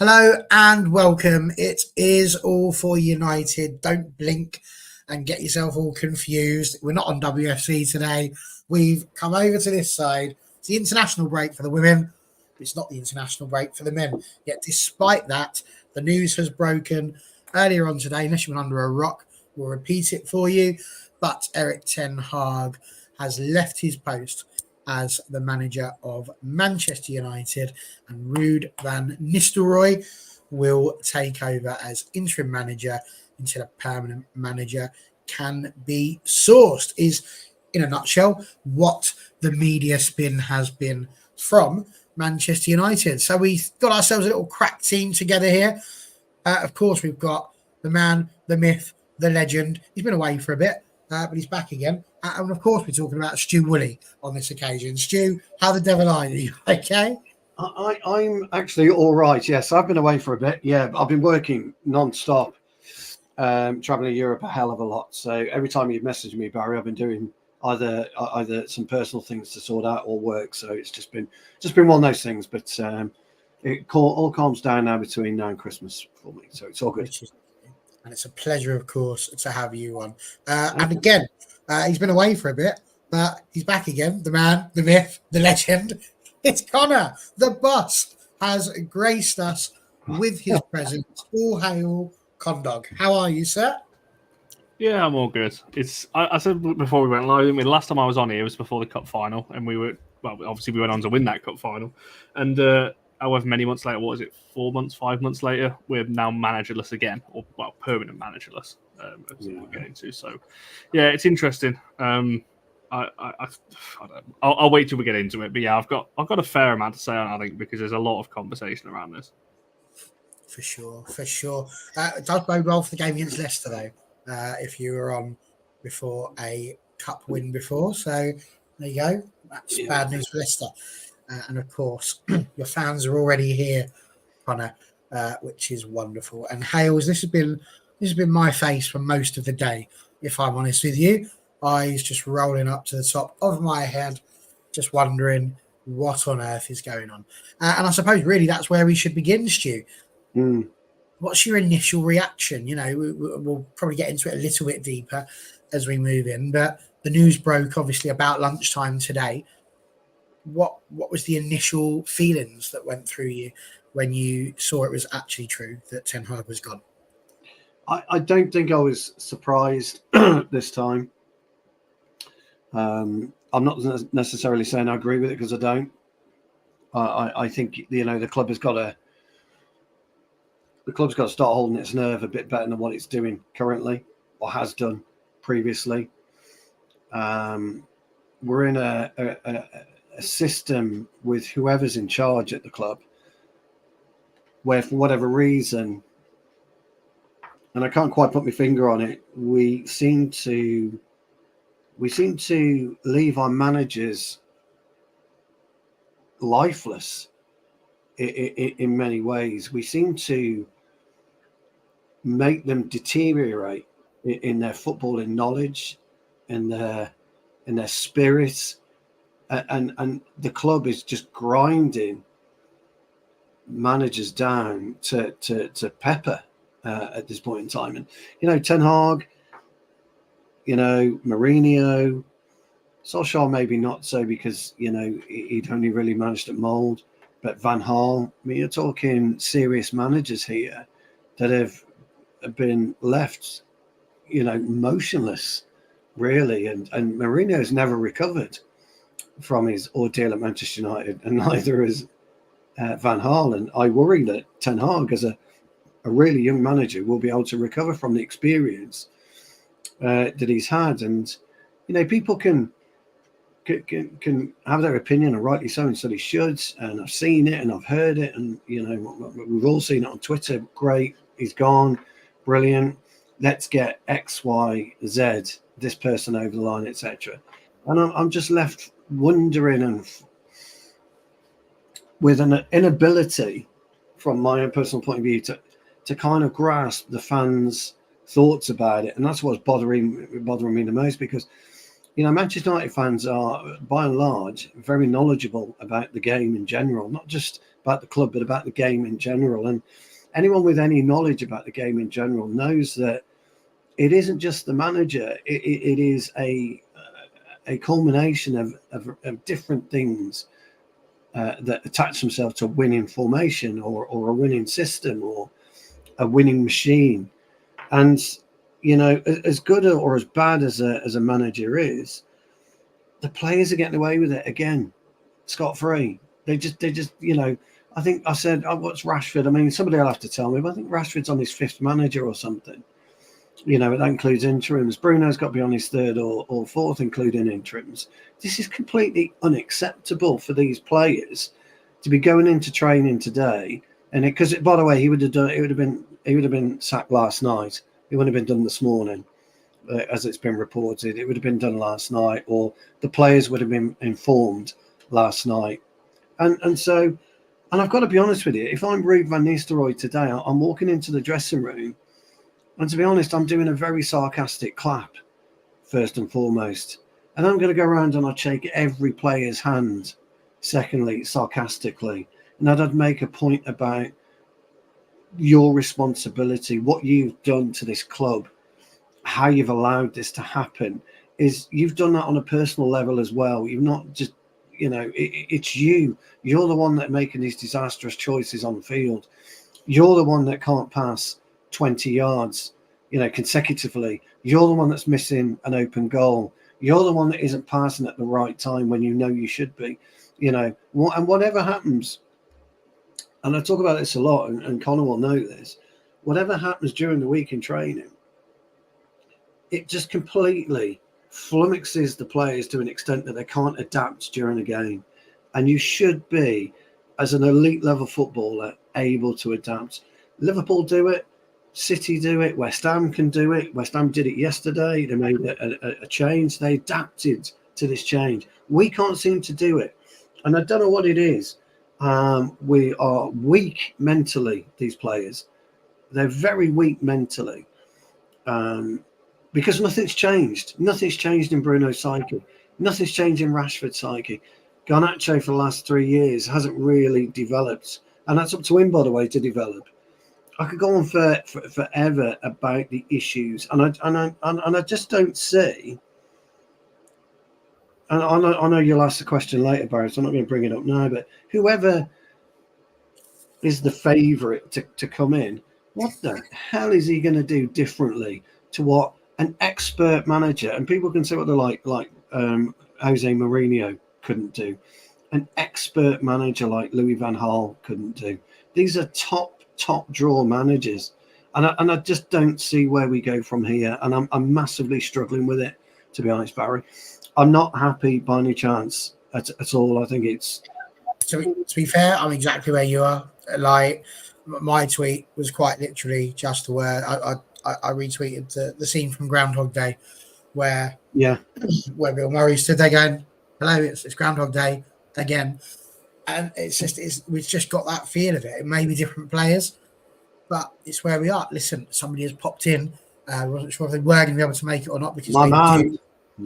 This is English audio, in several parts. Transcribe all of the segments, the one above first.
Hello and welcome. It is All for United. Don't blink and get yourself all confused. We're not on WFC today. We've come over to this side. It's the international break for the women. It's not the international break for the men. Yet despite that, the news has broken earlier on today. Unless you've been under a rock, we'll repeat it for you. But Erik ten Hag has left his post as the manager of Manchester United, and Ruud van Nistelrooy will take over as interim manager until a permanent manager can be sourced, is, in a nutshell, what the media spin has been from Manchester United. So we got ourselves a little crack team together here. Of course, we've got the man, the myth, the legend. He's been away for a bit, but he's back again. And of course, we're talking about Stu Woolley on this occasion. Stu, how the devil are you? Okay? I'm actually all right. Yes, I've been away for a bit. Yeah, I've been working non-stop, traveling Europe a hell of a lot. So every time you've messaged me, Barry, I've been doing either some personal things to sort out or work. So it's just been one of those things. But it all calms down now between now and Christmas for me. So it's all good. And it's a pleasure, of course, to have you on. And again, he's been away for a bit, but he's back again. The man, the myth, the legend. It's Connor. The boss has graced us with his presence. All hail, Condog. How are you, sir? Yeah, I'm all good. I said before we went live, last time I was on here was before the cup final, and we went on to win that cup final. And however many months later, what was it, 4 months, 5 months later, we're now managerless again, or permanent managerless, as we'll get into. So, yeah, it's interesting. I'll wait till we get into it. But yeah, I've got a fair amount to say on it, I think, because there's a lot of conversation around this. For sure. It does bode well for the game against Leicester, though, if you were on before a cup win before. So there you go. That's bad news for Leicester. And of course, your fans are already here, Connor, which is wonderful. And Hales, this has been my face for most of the day, if I'm honest with you. Eyes just rolling up to the top of my head, just wondering what on earth is going on. And I suppose really that's where we should begin, Stu. What's your initial reaction? You know, we'll probably get into it a little bit deeper as we move in, but the news broke obviously about lunchtime today. What was the initial feelings that went through you when you saw it was actually true that Ten Hag was gone? I don't think I was surprised this time. I'm not necessarily saying I agree with it, because I don't. I think the club has got to start holding its nerve a bit better than what it's doing currently or has done previously. We're in a system with whoever's in charge at the club where, for whatever reason, and I can't quite put my finger on it, we seem to leave our managers lifeless in many ways. We seem to make them deteriorate in their footballing knowledge, in their spirits, and the club is just grinding managers down to pepper at this point in time. And Ten Hag, Mourinho, Solskjaer maybe not so, because he'd only really managed at Mould, but Van Gaal, you're talking serious managers here that have been left motionless, really, and Mourinho's never recovered from his ordeal at Manchester United, and neither has Van Gaal. And I worry that Ten Hag, as a really young manager, will be able to recover from the experience that he's had. And people can have their opinion, and rightly so, and so they should. And I've seen it and I've heard it, and we've all seen it on Twitter. Great, he's gone, brilliant. Let's get X, Y, Z, this person over the line, etc. And I'm just left wondering, and with an inability, from my own personal point of view, to kind of grasp the fans' thoughts about it. And that's what's bothering me the most, because Manchester United fans are, by and large, very knowledgeable about the game in general, not just about the club, but about the game in general. And anyone with any knowledge about the game in general knows that it isn't just the manager. It is a culmination of different things that attach themselves to a winning formation or a winning system or a winning machine. And as good or as bad as a manager is, the players are getting away with it again, scot-free. They just I think I said, what's Rashford? I mean, somebody will have to tell me, but I think Rashford's on his 5th manager or something. That includes interims. Bruno's got to be on his 3rd or 4th, including interims. This is completely unacceptable for these players to be going into training today. And because, by the way, he would have been sacked last night. It wouldn't have been done this morning, as it's been reported. It would have been done last night, or the players would have been informed last night. And I've got to be honest with you. If I'm Ruud van Nistelrooy today, I'm walking into the dressing room, and to be honest, I'm doing a very sarcastic clap, first and foremost. And I'm going to go around and I'll shake every player's hand, secondly, sarcastically. And I'd make a point about your responsibility, what you've done to this club, how you've allowed this to happen. Is you've done that on a personal level as well. You've not just, it's you. You're the one that making these disastrous choices on the field. You're the one that can't pass 20 yards, consecutively. You're the one that's missing an open goal. You're the one that isn't passing at the right time when you should be, and whatever happens, and I talk about this a lot, and Connor will know this, whatever happens during the week in training, it just completely flummoxes the players to an extent that they can't adapt during a game. And you should be, as an elite level footballer, able to adapt. Liverpool do it. City do it. West Ham can do it. West Ham did it yesterday. They made a change. They adapted to this change. We can't seem to do it. And I don't know what it is. We are weak mentally, these players. They're very weak mentally. Because nothing's changed. Nothing's changed in Bruno's psyche. Nothing's changed in Rashford's psyche. Garnacho for the last 3 years hasn't really developed. And that's up to him, by the way, to develop. I could go on for forever about the issues. And I just don't see. And I know you'll ask the question later, Barry, so I'm not going to bring it up now. But whoever is the favourite to come in, what the hell is he going to do differently to what an expert manager, and people can say what they're like Jose Mourinho couldn't do, an expert manager like Louis van Gaal couldn't do. These are top draw managers, and I just don't see where we go from here. And I'm massively struggling with it, to be honest, Barry. I'm not happy by any chance at all. I think it's to be fair, I'm exactly where you are. Like, my tweet was quite literally just where I retweeted the scene from Groundhog Day, where Bill Murray stood there going, "Hello, it's Groundhog Day again," and we've just got that feel of it. It may be different players, but it's where we are. Listen, somebody has popped in. I wasn't sure if they were going to be able to make it or not, because they do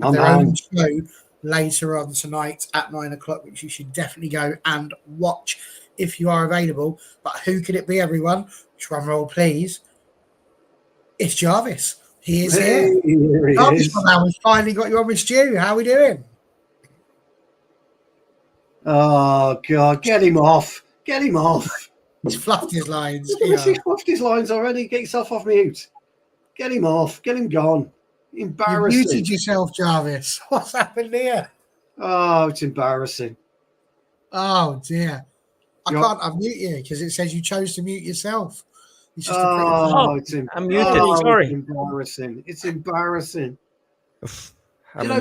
have their own show later on tonight at 9 o'clock, which you should definitely go and watch if you are available. But who could it be, everyone? Drum roll, please. It's Jarvis. He is here. Jarvis, we've finally got you on with Stu. How are we doing? Oh, God. Get him off. Get him off. He's fluffed his lines. He's fluffed his lines already. Get yourself off mute. Get him off. Get him gone. Embarrassing. You muted yourself, Jarvis. What's happened here? Oh, it's embarrassing. Oh, dear. I can't unmute you because it says you chose to mute yourself. It's I'm muted. Sorry. It's embarrassing. It's embarrassing. I'm a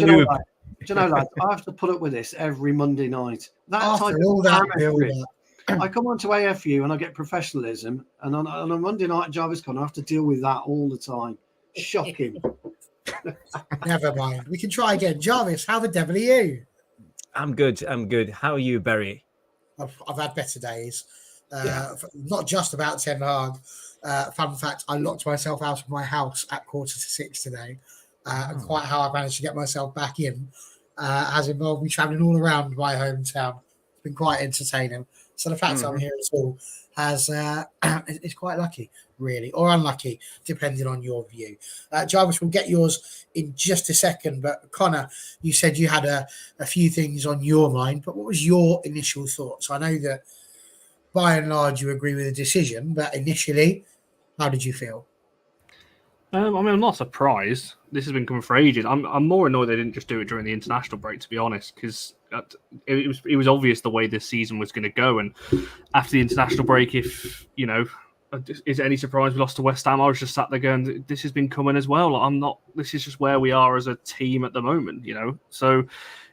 noob. Do you know, lads, I have to put up with this every Monday night. After all that I come on to AFU and I get professionalism, and on a Monday night, Jarvis Con, I have to deal with that all the time. Shocking. Never mind. We can try again. Jarvis, how the devil are you? I'm good. How are you, Barry? I've had better days. Not just about Ten Hag. Fun fact, I locked myself out of my house at 5:45 today. And quite how I managed to get myself back in has involved me travelling all around my hometown. It's been quite entertaining. So the fact that I'm here at all has is quite lucky, really, or unlucky, depending on your view. Jarvis, we'll get yours in just a second. But Connor, you said you had a few things on your mind, but what was your initial thoughts? I know that by and large you agree with the decision, but initially, how did you feel? I mean, I'm not surprised. This has been coming for ages. I'm more annoyed they didn't just do it during the international break, to be honest, because it was obvious the way this season was going to go. And after the international break, if is it any surprise we lost to West Ham? I was just sat there going, "This has been coming as well." I'm not. This is just where we are as a team at the moment, So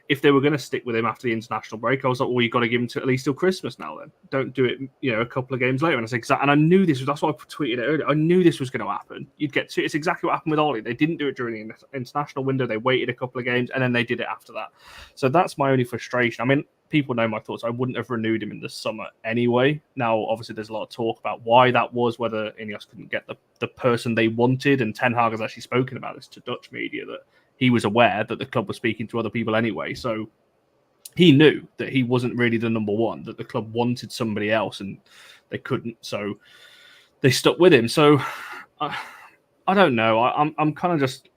if they were going to stick with him after the international break, I was like, well, you've got to give him to at least till Christmas now then. Don't do it, a couple of games later. And I said, and I knew this was, that's why I tweeted it earlier. I knew this was going to happen. It's exactly what happened with Ollie. They didn't do it during the international window. They waited a couple of games and then they did it after that. So that's my only frustration. I mean, people know my thoughts. I wouldn't have renewed him in the summer anyway. Now, obviously, there's a lot of talk about why that was, whether Ineos couldn't get the person they wanted. And Ten Hag has actually spoken about this to Dutch media, that he was aware that the club was speaking to other people anyway. So he knew that he wasn't really the number one, that the club wanted somebody else and they couldn't. So they stuck with him. So I don't know. I'm kind of just...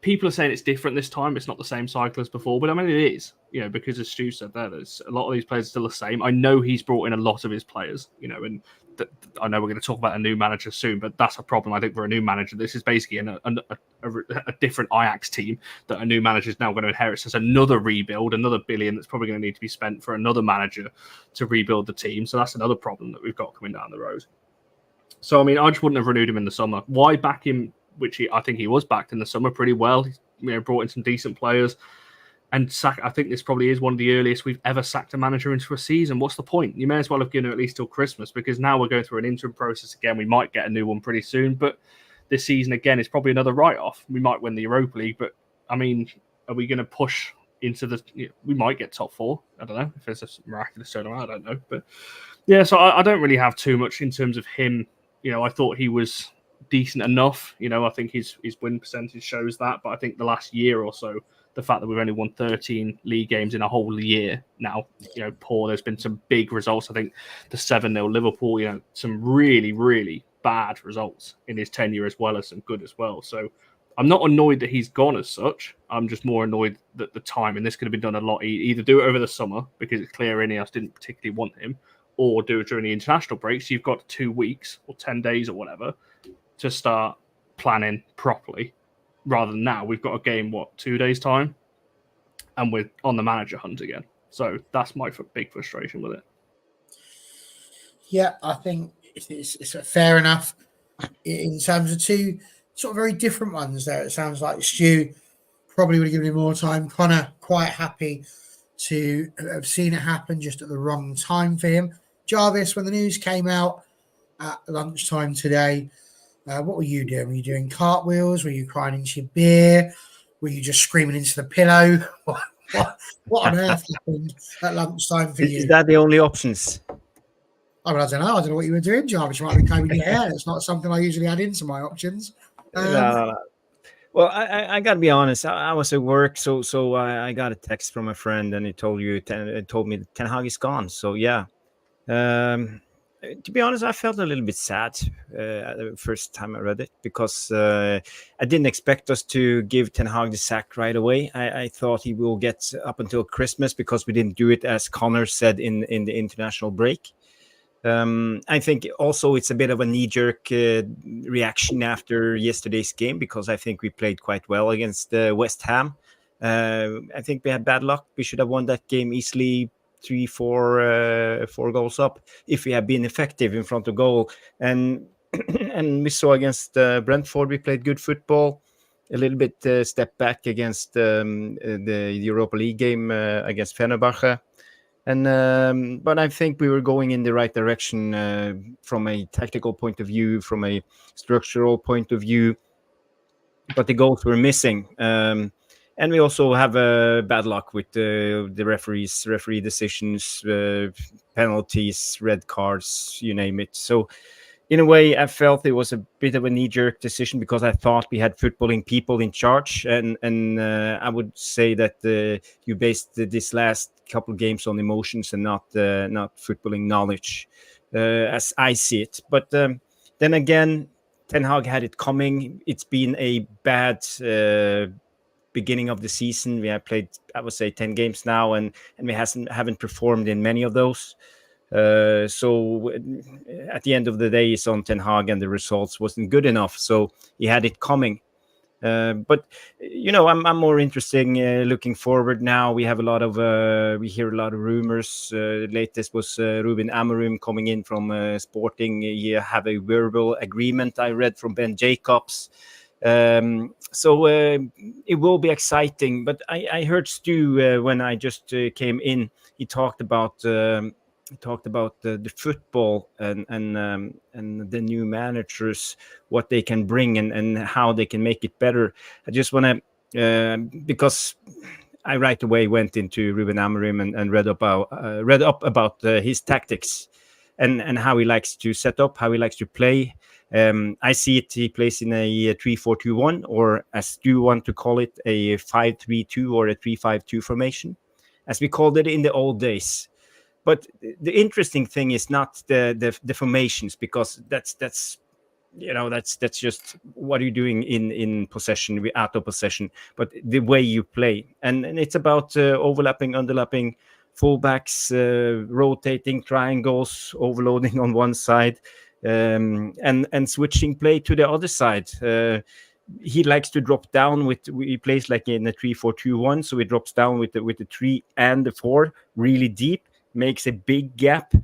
People are saying it's different this time. It's not the same cycle as before. But I mean, it is, because as Stu said there's a lot of these players are still the same. I know he's brought in a lot of his players, and I know we're going to talk about a new manager soon, but that's a problem, I think, for a new manager. This is basically a different Ajax team that a new manager is now going to inherit. So it's another rebuild, another billion that's probably going to need to be spent for another manager to rebuild the team. So that's another problem that we've got coming down the road. So, I mean, I just wouldn't have renewed him in the summer. Why back him, which I think he was backed in the summer pretty well. He brought in some decent players. And I think this probably is one of the earliest we've ever sacked a manager into a season. What's the point? You may as well have given him at least till Christmas, because now we're going through an interim process again. We might get a new one pretty soon, but this season again is probably another write-off. We might win the Europa League, but I mean, are we going to push into the? We might get top four. I don't know if there's a miraculous turnaround. I don't know, but yeah. So I don't really have too much in terms of him. I thought he was decent enough. I think his win percentage shows that, but I think the last year or so, the fact that we've only won 13 league games in a whole year now, poor. There's been some big results. I think the 7-0 Liverpool, some really, really bad results in his tenure, as well as some good as well. So I'm not annoyed that he's gone as such. I'm just more annoyed that the time, and this could have been done a lot, either do it over the summer because it's clear Ineos didn't particularly want him, or do it during the international break. So you've got 2 weeks or 10 days or whatever to start planning properly. Rather than now, we've got a game, 2 days' time, and we're on the manager hunt again. So that's my big frustration with it. Yeah, I think it's fair enough in terms of two sort of very different ones there. It sounds like Stu probably would have given him more time. Connor, quite happy to have seen it happen just at the wrong time for him. Jarvis, when the news came out at lunchtime today, what were you doing? Were you doing cartwheels? Were you crying into your beer? Were you just screaming into the pillow? What on earth happened at lunchtime for you? Is that the only options? I don't know. I don't know what you were doing, Jarvis. You might be combing your hair. It's not something I usually add into my options. No. Well, I got to be honest. I was at work, so I got a text from a friend, and he told me Ten Hag is gone. So yeah. To be honest, I felt a little bit sad the first time I read it, because I didn't expect us to give Ten Hag the sack right away. I thought he will get up until Christmas, because we didn't do it, as Connor said, in the international break. I think also it's a bit of a knee-jerk reaction after yesterday's game, because I think we played quite well against West Ham. I think we had bad luck. We should have won that game easily, 3-4 goals up, if we had been effective in front of goal. And we saw against Brentford, we played good football. A little bit step back against the Europa League game against Fenerbahce. And but I think we were going in the right direction from a tactical point of view, from a structural point of view. But the goals were missing. And we also have bad luck with the referee decisions, penalties, red cards, you name it. So in a way, I felt it was a bit of a knee-jerk decision because I thought we had footballing people in charge, and I would say that you based this last couple of games on emotions and not footballing knowledge, as I see it. But then again, Ten Hag had it coming. It's been a bad beginning of the season. We have played, I would say, 10 games now, and we haven't performed in many of those. So at the end of the day, it's on Ten Hag, and the results wasn't good enough. So he had it coming. But I'm more interested looking forward now. We have a lot of we hear a lot of rumors. Latest was Ruben Amorim coming in from Sporting. He have a verbal agreement I read from Ben Jacobs. So it will be exciting. But I heard Stu when I just came in. He talked about the football and the new managers, what they can bring and how they can make it better. I just want to because I right away went into Ruben Amorim and read up about his tactics and how he likes to set up, how he likes to play. I see it. He plays in a 3-4-2-1, or as you want to call it, a 5-3-2 or a 3-5-2 formation, as we called it in the old days. But the interesting thing is not the formations, because that's just what you're doing in possession, out of possession, but the way you play. And it's about overlapping, underlapping, fullbacks, rotating triangles, overloading on one side, and switching play to the other side. He likes to drop down he plays like in a 3-4-2-1, so he drops down with the 3 and the 4 really deep, makes a big gap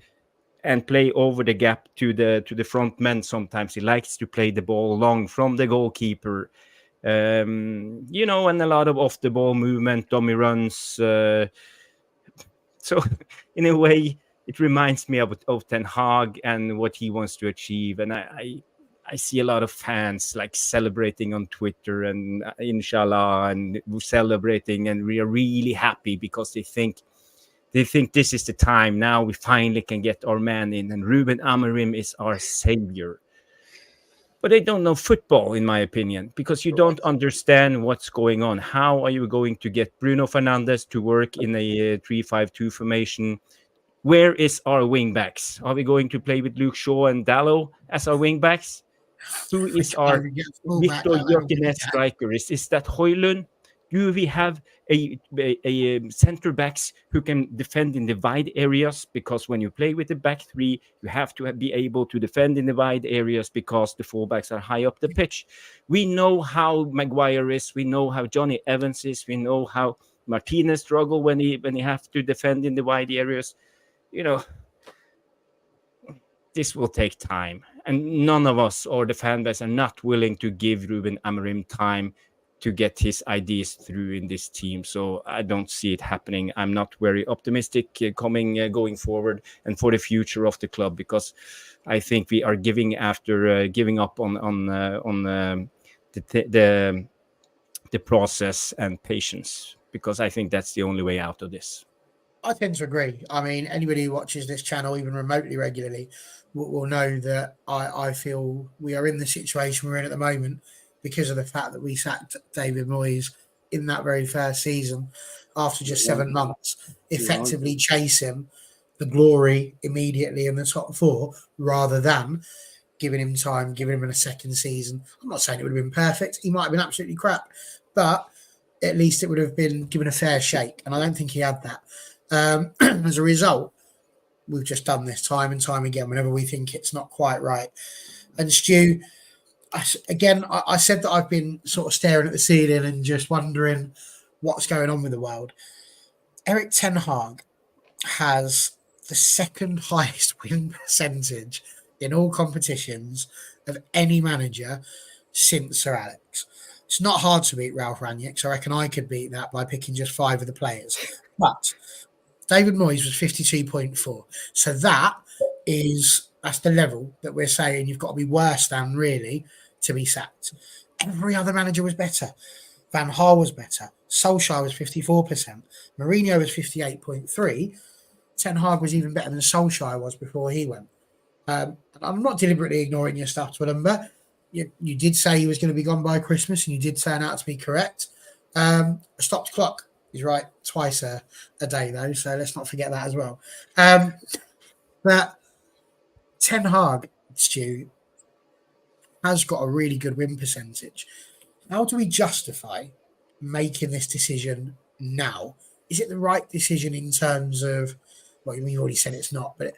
and play over the gap to the front men. Sometimes he likes to play the ball long from the goalkeeper, and a lot of off the ball movement, dummy runs. So in a way, it reminds me of Ten Hag and what he wants to achieve. And I see a lot of fans like celebrating on Twitter and inshallah and celebrating, and we are really happy because they think this is the time. Now we finally can get our man in, and Ruben Amorim is our savior. But they don't know football, in my opinion, because you don't understand what's going on. How are you going to get Bruno Fernandes to work in a 3-5-2 formation? Where is our wing backs? Are we going to play with Luke Shaw and Dallo as our wing backs? Who is our Victor Gyökeres striker? Is that Højlund? Do we have a center backs who can defend in the wide areas? Because when you play with the back three, you have to be able to defend in the wide areas because the fullbacks are high up the pitch. We know how Maguire is. We know how Johnny Evans is. We know how Martinez struggle when he have to defend in the wide areas. This will take time, and none of us or the fan base are not willing to give Ruben Amorim time to get his ideas through in this team. So I don't see it happening. I'm not very optimistic going forward and for the future of the club, because I think we are giving up on the process and patience, because I think that's the only way out of this. I tend to agree. I mean, anybody who watches this channel even remotely regularly will know that I feel we are in the situation we're in at the moment because of the fact that we sacked David Moyes in that very first season after just 7 months, effectively chasing the glory immediately in the top 4 rather than giving him time, giving him a second season. I'm not saying it would have been perfect. He might have been absolutely crap, but at least it would have been given a fair shake. And I don't think he had that. As a result, we've just done this time and time again whenever we think it's not quite right. And Stu, I said that I've been sort of staring at the ceiling and just wondering what's going on with the world. Erik Ten Hag has the second highest win percentage in all competitions of any manager since Sir Alex. It's not hard to beat Ralph Rangnick, so I reckon I could beat that by picking just 5 of the players. But David Moyes was 52.4. So that's the level that we're saying you've got to be worse than, really, to be sacked. Every other manager was better. Van Gaal was better. Solskjaer was 54%. Mourinho was 58.3. Ten Hag was even better than Solskjaer was before he went. And I'm not deliberately ignoring your stuff, but you did say he was going to be gone by Christmas, and you did turn out to be correct. A stopped clock is right twice a day, though, so let's not forget that as well. But Ten Hag, Stu, has got a really good win percentage. How do we justify making this decision now? Is it the right decision in terms of, well, you already said it's not, but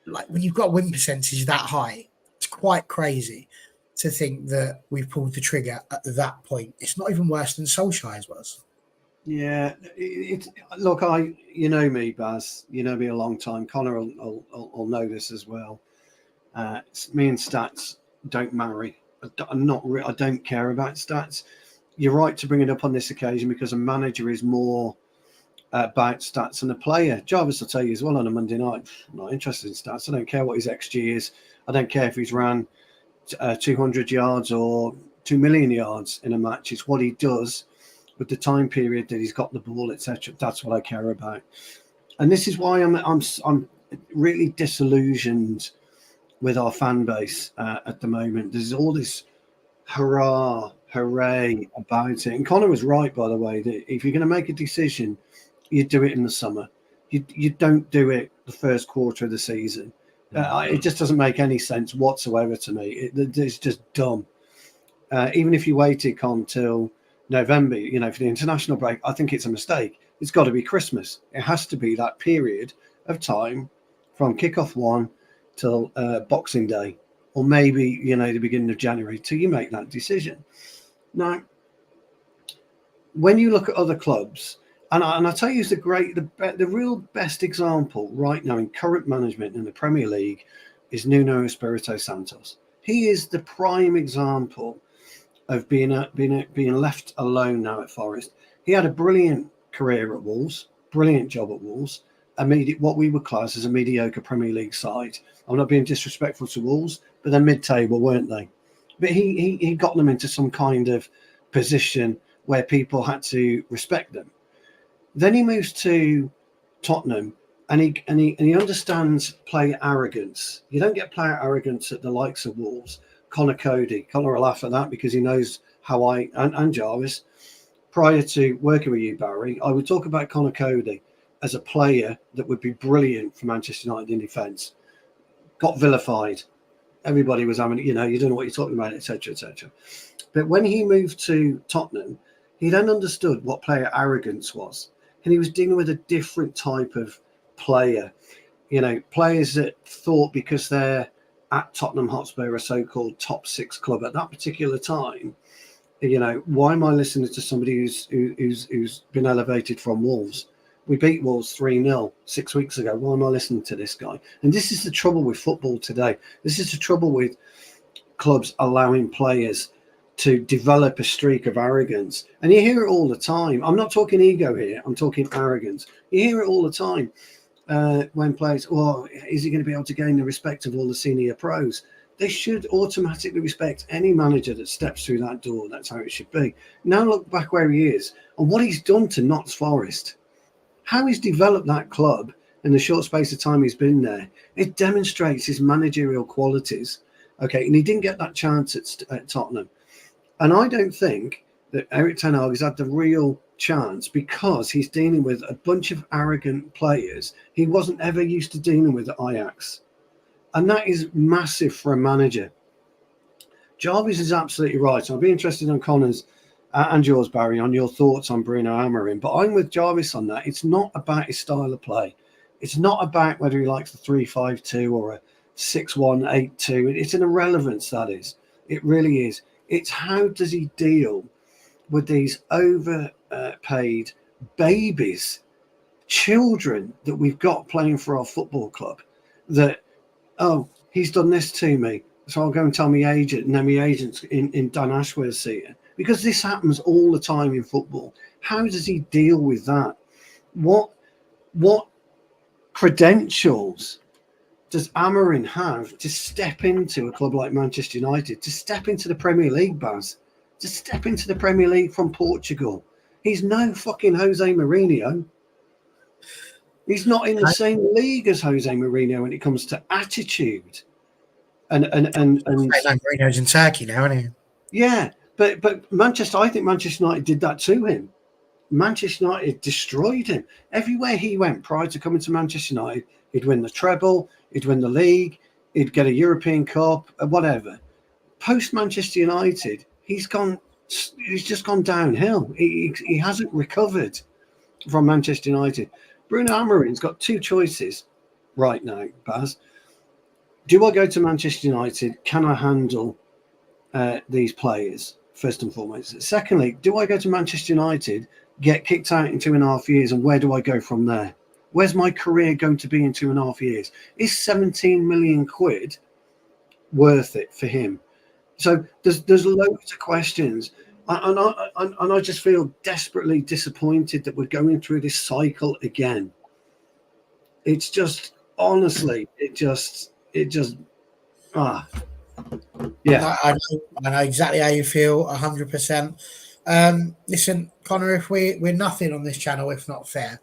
like when you've got a win percentage that high, it's quite crazy to think that we've pulled the trigger at that point. It's not even worse than Solskjaer's was. Yeah, look, you know me, Baz. You know me a long time. Connor will know this as well. Me and stats don't marry. I don't care about stats. You're right to bring it up on this occasion because a manager is more about stats than a player. Jarvis will tell you as well on a Monday night, I'm not interested in stats. I don't care what his XG is. I don't care if he's ran 200 yards or 2 million yards in a match. It's what he does with the time period that he's got the ball, etc. That's what I care about. And this is why I'm really disillusioned with our fan base at the moment. There's all this hooray about it. And Connor was right, by the way, that if you're going to make a decision, you do it in the summer. You don't do it the first quarter of the season. It just doesn't make any sense whatsoever to me. It's just dumb. Even if you waited till November, for the international break, I think it's a mistake. It's got to be Christmas. It has to be that period of time from kickoff 1 till Boxing Day, or maybe the beginning of January, till you make that decision. Now, when you look at other clubs, and I tell you, the real best example right now in current management in the Premier League is Nuno Espirito Santos. He is the prime example of being left alone now at Forest. He had a brilliant career at Wolves, brilliant job at Wolves, what we would class as a mediocre Premier League side. I'm not being disrespectful to Wolves, but they're mid-table, weren't they? But he got them into some kind of position where people had to respect them. Then he moves to Tottenham, and he understands player arrogance. You don't get player arrogance at the likes of Wolves. Connor will laugh at that because he knows how and Jarvis, prior to working with you, Barry, I would talk about Connor Cody as a player that would be brilliant for Manchester United in defence. Got vilified. Everybody was having, you don't know what you're talking about, etc., etc. But when he moved to Tottenham, he then understood what player arrogance was. And he was dealing with a different type of player. Players that thought because they're at Tottenham Hotspur, a so-called top 6 club at that particular time, why am I listening to somebody who's been elevated from Wolves? We beat Wolves 3-0 6 weeks ago. Why am I listening to this guy? And this is the trouble with football today. This is the trouble with clubs allowing players to develop a streak of arrogance. And you hear it all the time. I'm not talking ego here. I'm talking arrogance. You hear it all the time when players, is he going to be able to gain the respect of all the senior pros? They should automatically respect any manager that steps through that door. That's how it should be. Now look back where he is and what he's done to Notts Forest. How he's developed that club in the short space of time he's been there. It demonstrates his managerial qualities. Okay, and he didn't get that chance at Tottenham. And I don't think that Erik ten Hag has had the real chance because he's dealing with a bunch of arrogant players he wasn't ever used to dealing with at Ajax. And that is massive for a manager. Jarvis is absolutely right. I'll be interested in Connor's and yours, Barry, on your thoughts on Bruno Amorim. But I'm with Jarvis on that. It's not about his style of play. It's not about whether he likes the 3-5-2 or a 6-1-8-2. It's an irrelevance, that is. It really is. It's how does he deal with these overpaid babies, children that we've got playing for our football club that, he's done this to me, so I'll go and tell my agent, and then my agent's in Dan Ashworth's seat. Because this happens all the time in football. How does he deal with that? What credentials does Amorim have to step into a club like Manchester United, to step into the Premier League, Baz, to step into the Premier League from Portugal? He's no fucking Jose Mourinho. He's not in the same league as Jose Mourinho when it comes to attitude. And Mourinho's in Turkey now, isn't he? Yeah, but Manchester, I think Manchester United did that to him. Manchester United destroyed him. Everywhere he went prior to coming to Manchester United, he'd win the treble, he'd win the league, he'd get a European Cup, whatever. Post Manchester United, he's just gone downhill. He hasn't recovered from Manchester United. Bruno Amorim's got two choices right now, Baz. Do I go to Manchester United? Can I handle these players, first and foremost? Secondly, do I go to Manchester United, get kicked out in 2.5 years, and where do I go from there? Where's my career going to be in 2.5 years? Is 17 million quid worth it for him? So there's loads of questions, and I just feel desperately disappointed that we're going through this cycle again. It's just, honestly, it just yeah. I know exactly how you feel, 100%. Listen, Connor, if we're nothing on this channel if not fair,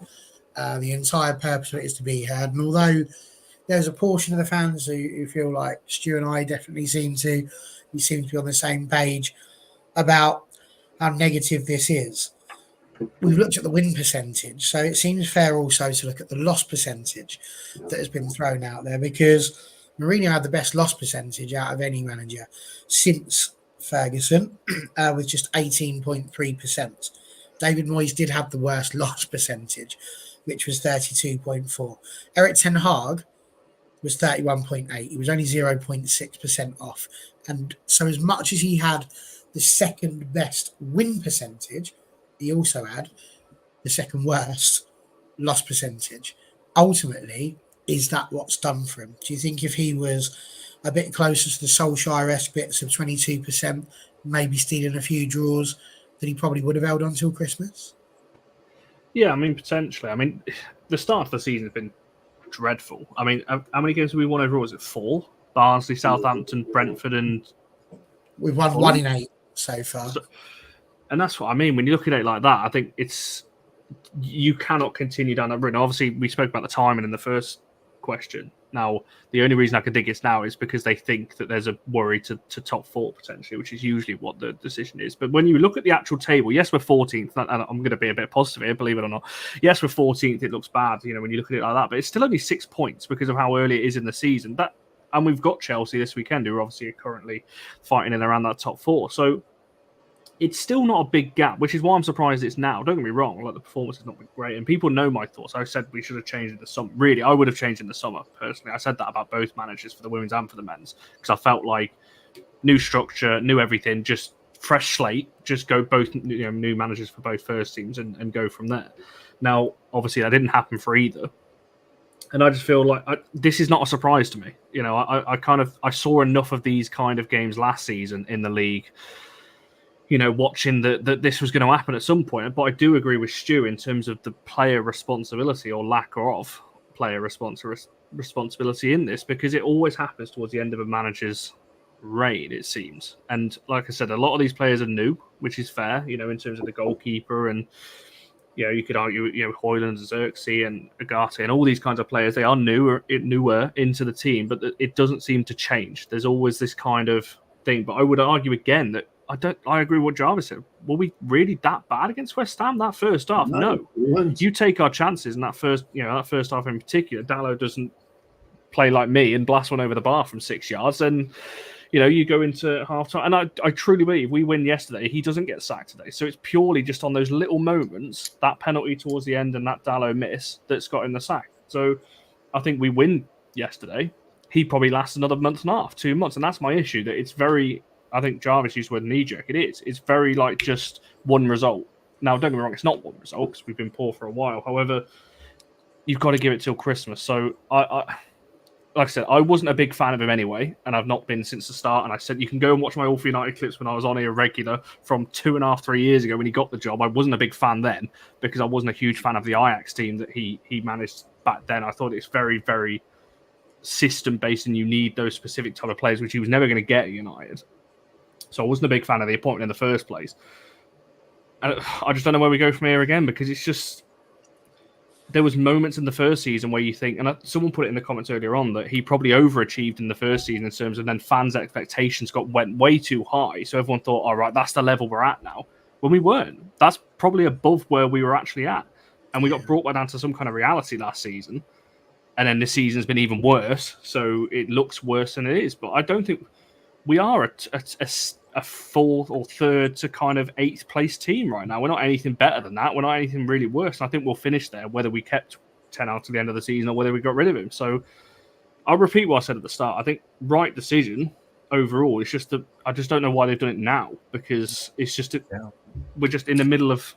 the entire purpose of it is to be heard. And although there's a portion of the fans who feel like Stu and I definitely seem to be on the same page about how negative this is, we've looked at the win percentage, so it seems fair also to look at the loss percentage that has been thrown out there, because Mourinho had the best loss percentage out of any manager since Ferguson, with just 18.3%. David Moyes did have the worst loss percentage, which was 32.4%. Erik ten Hag was 31.8%. He was only 0.6% off. And so as much as he had the second best win percentage, he also had the second worst loss percentage. Ultimately, is that what's done for him? Do you think if he was a bit closer to the Solskjaer-esque bits of 22%, maybe stealing a few draws, that he probably would have held on till Christmas? Yeah, I mean, potentially. I mean, the start of the season has been dreadful. I mean, how many games have we won overall? Was it 4? Barnsley, Southampton, Brentford, and... We've won 1 in 8 so far. And that's what I mean. When you look at it like that, I think you cannot continue down that route. Now, obviously, we spoke about the timing in the first question. Now, the only reason I can think it's now is because they think that there's a worry to top 4 potentially, which is usually what the decision is. But when you look at the actual table, yes, we're 14th. And I'm going to be a bit positive here, believe it or not. Yes, we're 14th. It looks bad, when you look at it like that. But it's still only 6 points because of how early it is in the season. And we've got Chelsea this weekend, who are obviously currently fighting in around that top 4. So it's still not a big gap, which is why I'm surprised it's now. Don't get me wrong, the performance has not been great, and people know my thoughts. I said we should have changed in the summer. Really, I would have changed in the summer, personally. I said that about both managers, for the women's and for the men's, because I felt like new structure, new everything, just fresh slate, just go both, new managers for both first teams and go from there. Now, obviously, that didn't happen for either. And I just feel like this is not a surprise to me. I saw enough of these kind of games last season in the league, watching that this was going to happen at some point. But I do agree with Stu in terms of the player responsibility, or lack of player responsibility in this, because it always happens towards the end of a manager's reign, it seems. And like I said, a lot of these players are new, which is fair, in terms of the goalkeeper, and you could argue, Højlund, Xerxes, and Agate, and all these kinds of players, they are newer into the team, but it doesn't seem to change. There's always this kind of thing. But I would argue again that I agree with what Jarvis said. Were we really that bad against West Ham that first half? No. You take our chances in that first half in particular. Dalot doesn't play like me and blast one over the bar from 6 yards, and you go into half time. And I truly believe we win yesterday, he doesn't get sacked today. So it's purely just on those little moments, that penalty towards the end and that Dalot miss, that's got him the sack. So I think we win yesterday. He probably lasts another month and a half, 2 months, and that's my issue. That it's very. I think Jarvis used the word knee-jerk. It is. It's very just one result. Now, don't get me wrong, it's not one result because we've been poor for a while. However, you've got to give it till Christmas. So, like I said, I wasn't a big fan of him anyway, and I've not been since the start. And I said, you can go and watch my All for United clips when I was on here regular from 2.5, 3 years ago when he got the job. I wasn't a big fan then because I wasn't a huge fan of the Ajax team that he managed back then. I thought it's very, very system-based, and you need those specific type of players, which he was never going to get at United. So I wasn't a big fan of the appointment in the first place. And I just don't know where we go from here again, because it's just... there was moments in the first season where you think, and someone put it in the comments earlier on, that he probably overachieved in the first season in terms of then fans' expectations went way too high. So everyone thought, all right, that's the level we're at now. When we weren't. That's probably above where we were actually at. And we got brought back down to some kind of reality last season. And then this season's been even worse. So it looks worse than it is. But I don't think we are a fourth or third to kind of eighth place team right now. We're not anything better than that. We're not anything really worse. And I think we'll finish there, whether we kept 10 out to the end of the season or whether we got rid of him. So I'll repeat what I said at the start. I think right decision overall. It's just that I just don't know why they've done it now, because it's just we're just in the middle of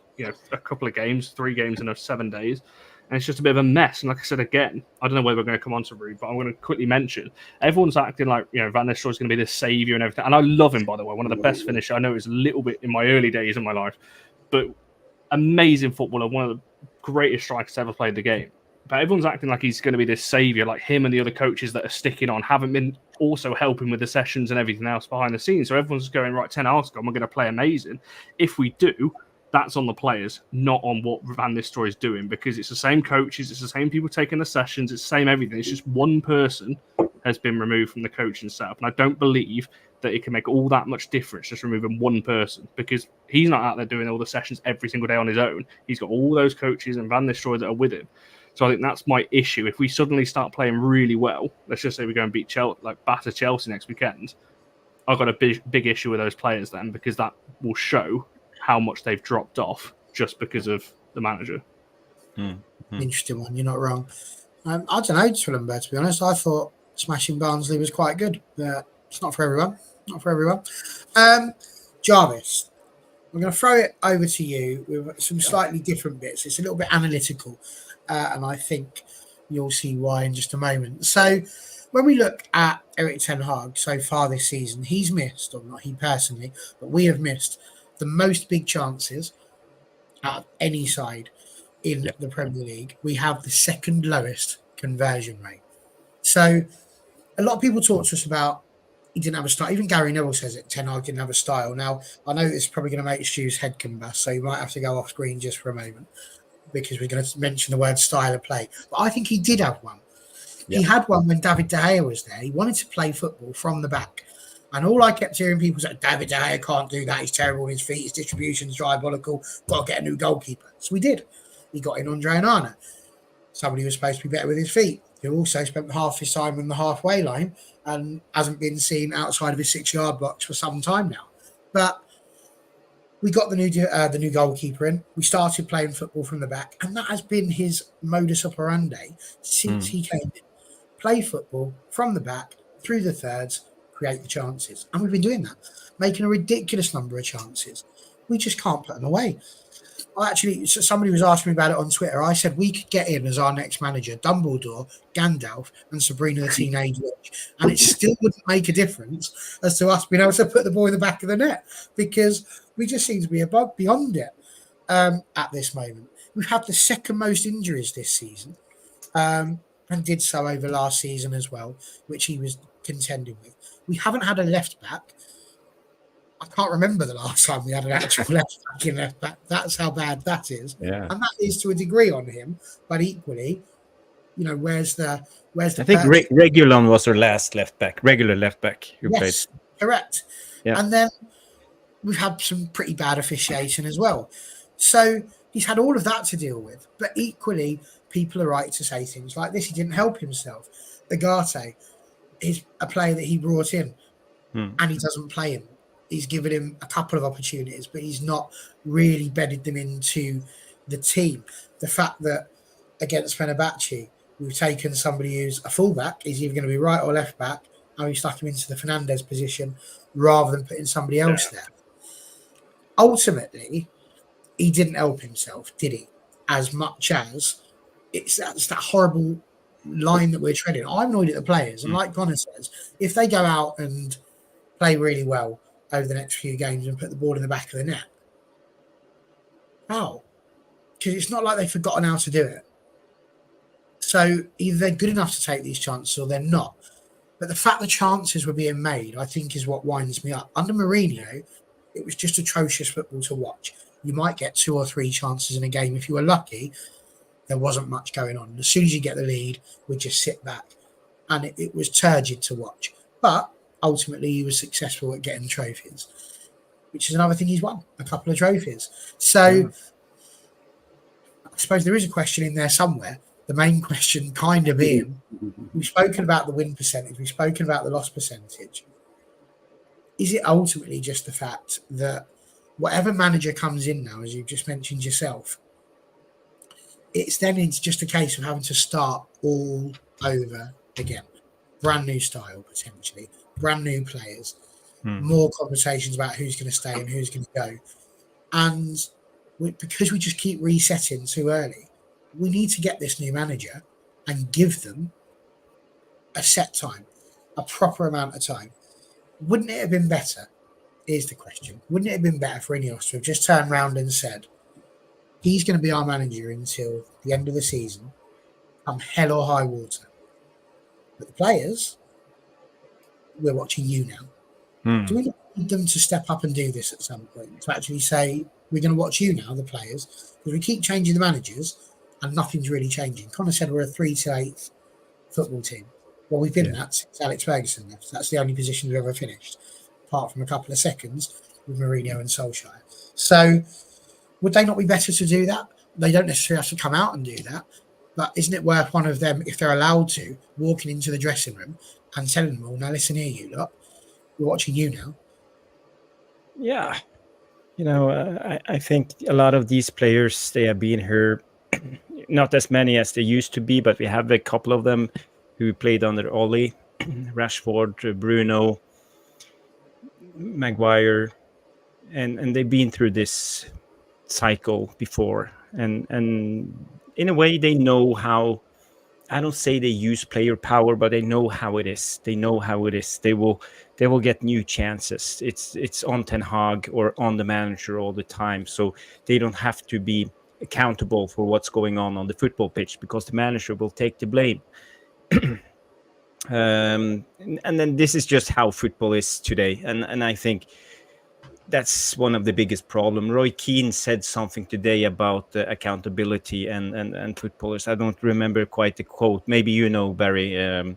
a couple of games, 3 games in 7 days. And it's just a bit of a mess. And like I said again, I don't know whether we're going to come on to Ruud, but I'm going to quickly mention everyone's acting like Van Nistelrooy's going to be this saviour and everything. And I love him, by the way, one of the best finishers. I know it was a little bit in my early days of my life, but amazing footballer, one of the greatest strikers to ever played the game. But everyone's acting like he's going to be this saviour, like him and the other coaches that are sticking on haven't been also helping with the sessions and everything else behind the scenes. So everyone's just going, right, 10 hours ago, we're going to play amazing. If we do, that's on the players, not on what Van Nistelrooy is doing, because it's the same coaches, it's the same people taking the sessions, it's the same everything. It's just one person has been removed from the coaching setup. And I don't believe that it can make all that much difference just removing one person, because he's not out there doing all the sessions every single day on his own. He's got all those coaches and Van Nistelrooy that are with him. So I think that's my issue. If we suddenly start playing really well, let's just say we go and beat Chelsea, batter Chelsea next weekend, I've got a big issue with those players then, because that will show how much they've dropped off just because of the manager. Interesting one. You're not wrong. I don't know, Twillenberg, to be honest. I thought smashing Barnsley was quite good. But it's not for everyone. Not for everyone. Jarvis, I'm going to throw it over to you with some slightly different bits. It's a little bit analytical, and I think you'll see why in just a moment. So when we look at Erik ten Hag so far this season, he's missed, or not he personally, but we have missed the most big chances out of any side in the Premier League. We have the second lowest conversion rate. So a lot of people talk to us about he didn't have a style. Even Gary Neville says it, Ten Hag didn't have a style. Now, I know this is probably going to make Stu's head combust, so you might have to go off screen just for a moment, because we're going to mention the word style of play. But I think he did have one. He had one when David De Gea was there. He wanted to play football from the back. And all I kept hearing people say, David De Gea can't do that. He's terrible on his feet. His distribution's diabolical. Got to get a new goalkeeper. So we did. He got in Andre Onana, somebody who was supposed to be better with his feet, who also spent half his time on the halfway line and hasn't been seen outside of his 6-yard box for some time now. But we got the new goalkeeper in. We started playing football from the back, and that has been his modus operandi since he came in. Play football from the back, through the thirds, create the chances. And we've been doing that, making a ridiculous number of chances. We just can't put them away. Somebody was asking me about it on Twitter. I said we could get in as our next manager Dumbledore, Gandalf, and Sabrina the Teenage Witch, and it still wouldn't make a difference as to us being able to put the ball in the back of the net, because we just seem to be beyond it at this moment. We've had the second most injuries this season, and did so over last season as well, which he was contending with. We haven't had a left back. I can't remember the last time we had an actual left back in left back. That's how bad that is. Yeah. And that is to a degree on him. But equally, where's the I think Regulon was our last left back, regular left back who played. Correct. Yeah. And then we've had some pretty bad officiation as well. So he's had all of that to deal with. But equally, people are right to say things like this. He didn't help himself. Agate is a player that he brought in, and he doesn't play him. He's given him a couple of opportunities, but he's not really bedded them into the team. The fact that against Fenerbahce, we've taken somebody who's a fullback, is either going to be right or left back, and we stuck him into the Fernandez position rather than putting somebody else there. Ultimately, he didn't help himself, did he? As much as that's that horrible line that we're treading. I'm annoyed at the players, and like Connor says, if they go out and play really well over the next few games and put the ball in the back of the net, how? Because it's not like they've forgotten how to do it. So either they're good enough to take these chances or they're not. But the fact the chances were being made, I think, is what winds me up. Under Mourinho, it was just atrocious football to watch. You might get 2 or 3 chances in a game if you were lucky, There wasn't much going on. As soon as you get the lead, we just sit back, and it was turgid to watch. But ultimately, he was successful at getting trophies, which is another thing he's won, a couple of trophies. So I suppose there is a question in there somewhere. The main question kind of being, we've spoken about the win percentage, we've spoken about the loss percentage. Is it ultimately just the fact that whatever manager comes in now, as you've just mentioned yourself, it's just a case of having to start all over again? Brand new style, potentially, brand new players, more conversations about who's going to stay and who's going to go. And because we just keep resetting too early, we need to get this new manager and give them a set time, a proper amount of time. Wouldn't it have been better? Here's the question. Wouldn't it have been better for Ineos to have just turned around and said, he's going to be our manager until the end of the season, come hell or high water. But the players, we're watching you now. Do we need them to step up and do this at some point? To actually say, we're going to watch you now, the players, because we keep changing the managers and nothing's really changing. Connor said we're a 3-8 football team. Well, we've been that since Alex Ferguson left. That's the only position we've ever finished, apart from a couple of seconds with Mourinho and Solskjaer. So would they not be better to do that? They don't necessarily have to come out and do that, but isn't it worth one of them, if they're allowed to, walking into the dressing room and telling them all, now listen here, you lot, we're watching you now. Yeah. I think a lot of these players, they have been here, not as many as they used to be, but we have a couple of them who played under Ollie, Rashford, Bruno, Maguire, and they've been through this cycle before. And in a way, they know how. I don't say they use player power, but they know how it is. They know how it is. They will get new chances. It's on Ten Hag or on the manager all the time. So they don't have to be accountable for what's going on the football pitch, because the manager will take the blame. And then this is just how football is today. And I think that's one of the biggest problems. Roy Keane said something today about accountability and footballers. I don't remember quite the quote. Maybe you know, Barry, the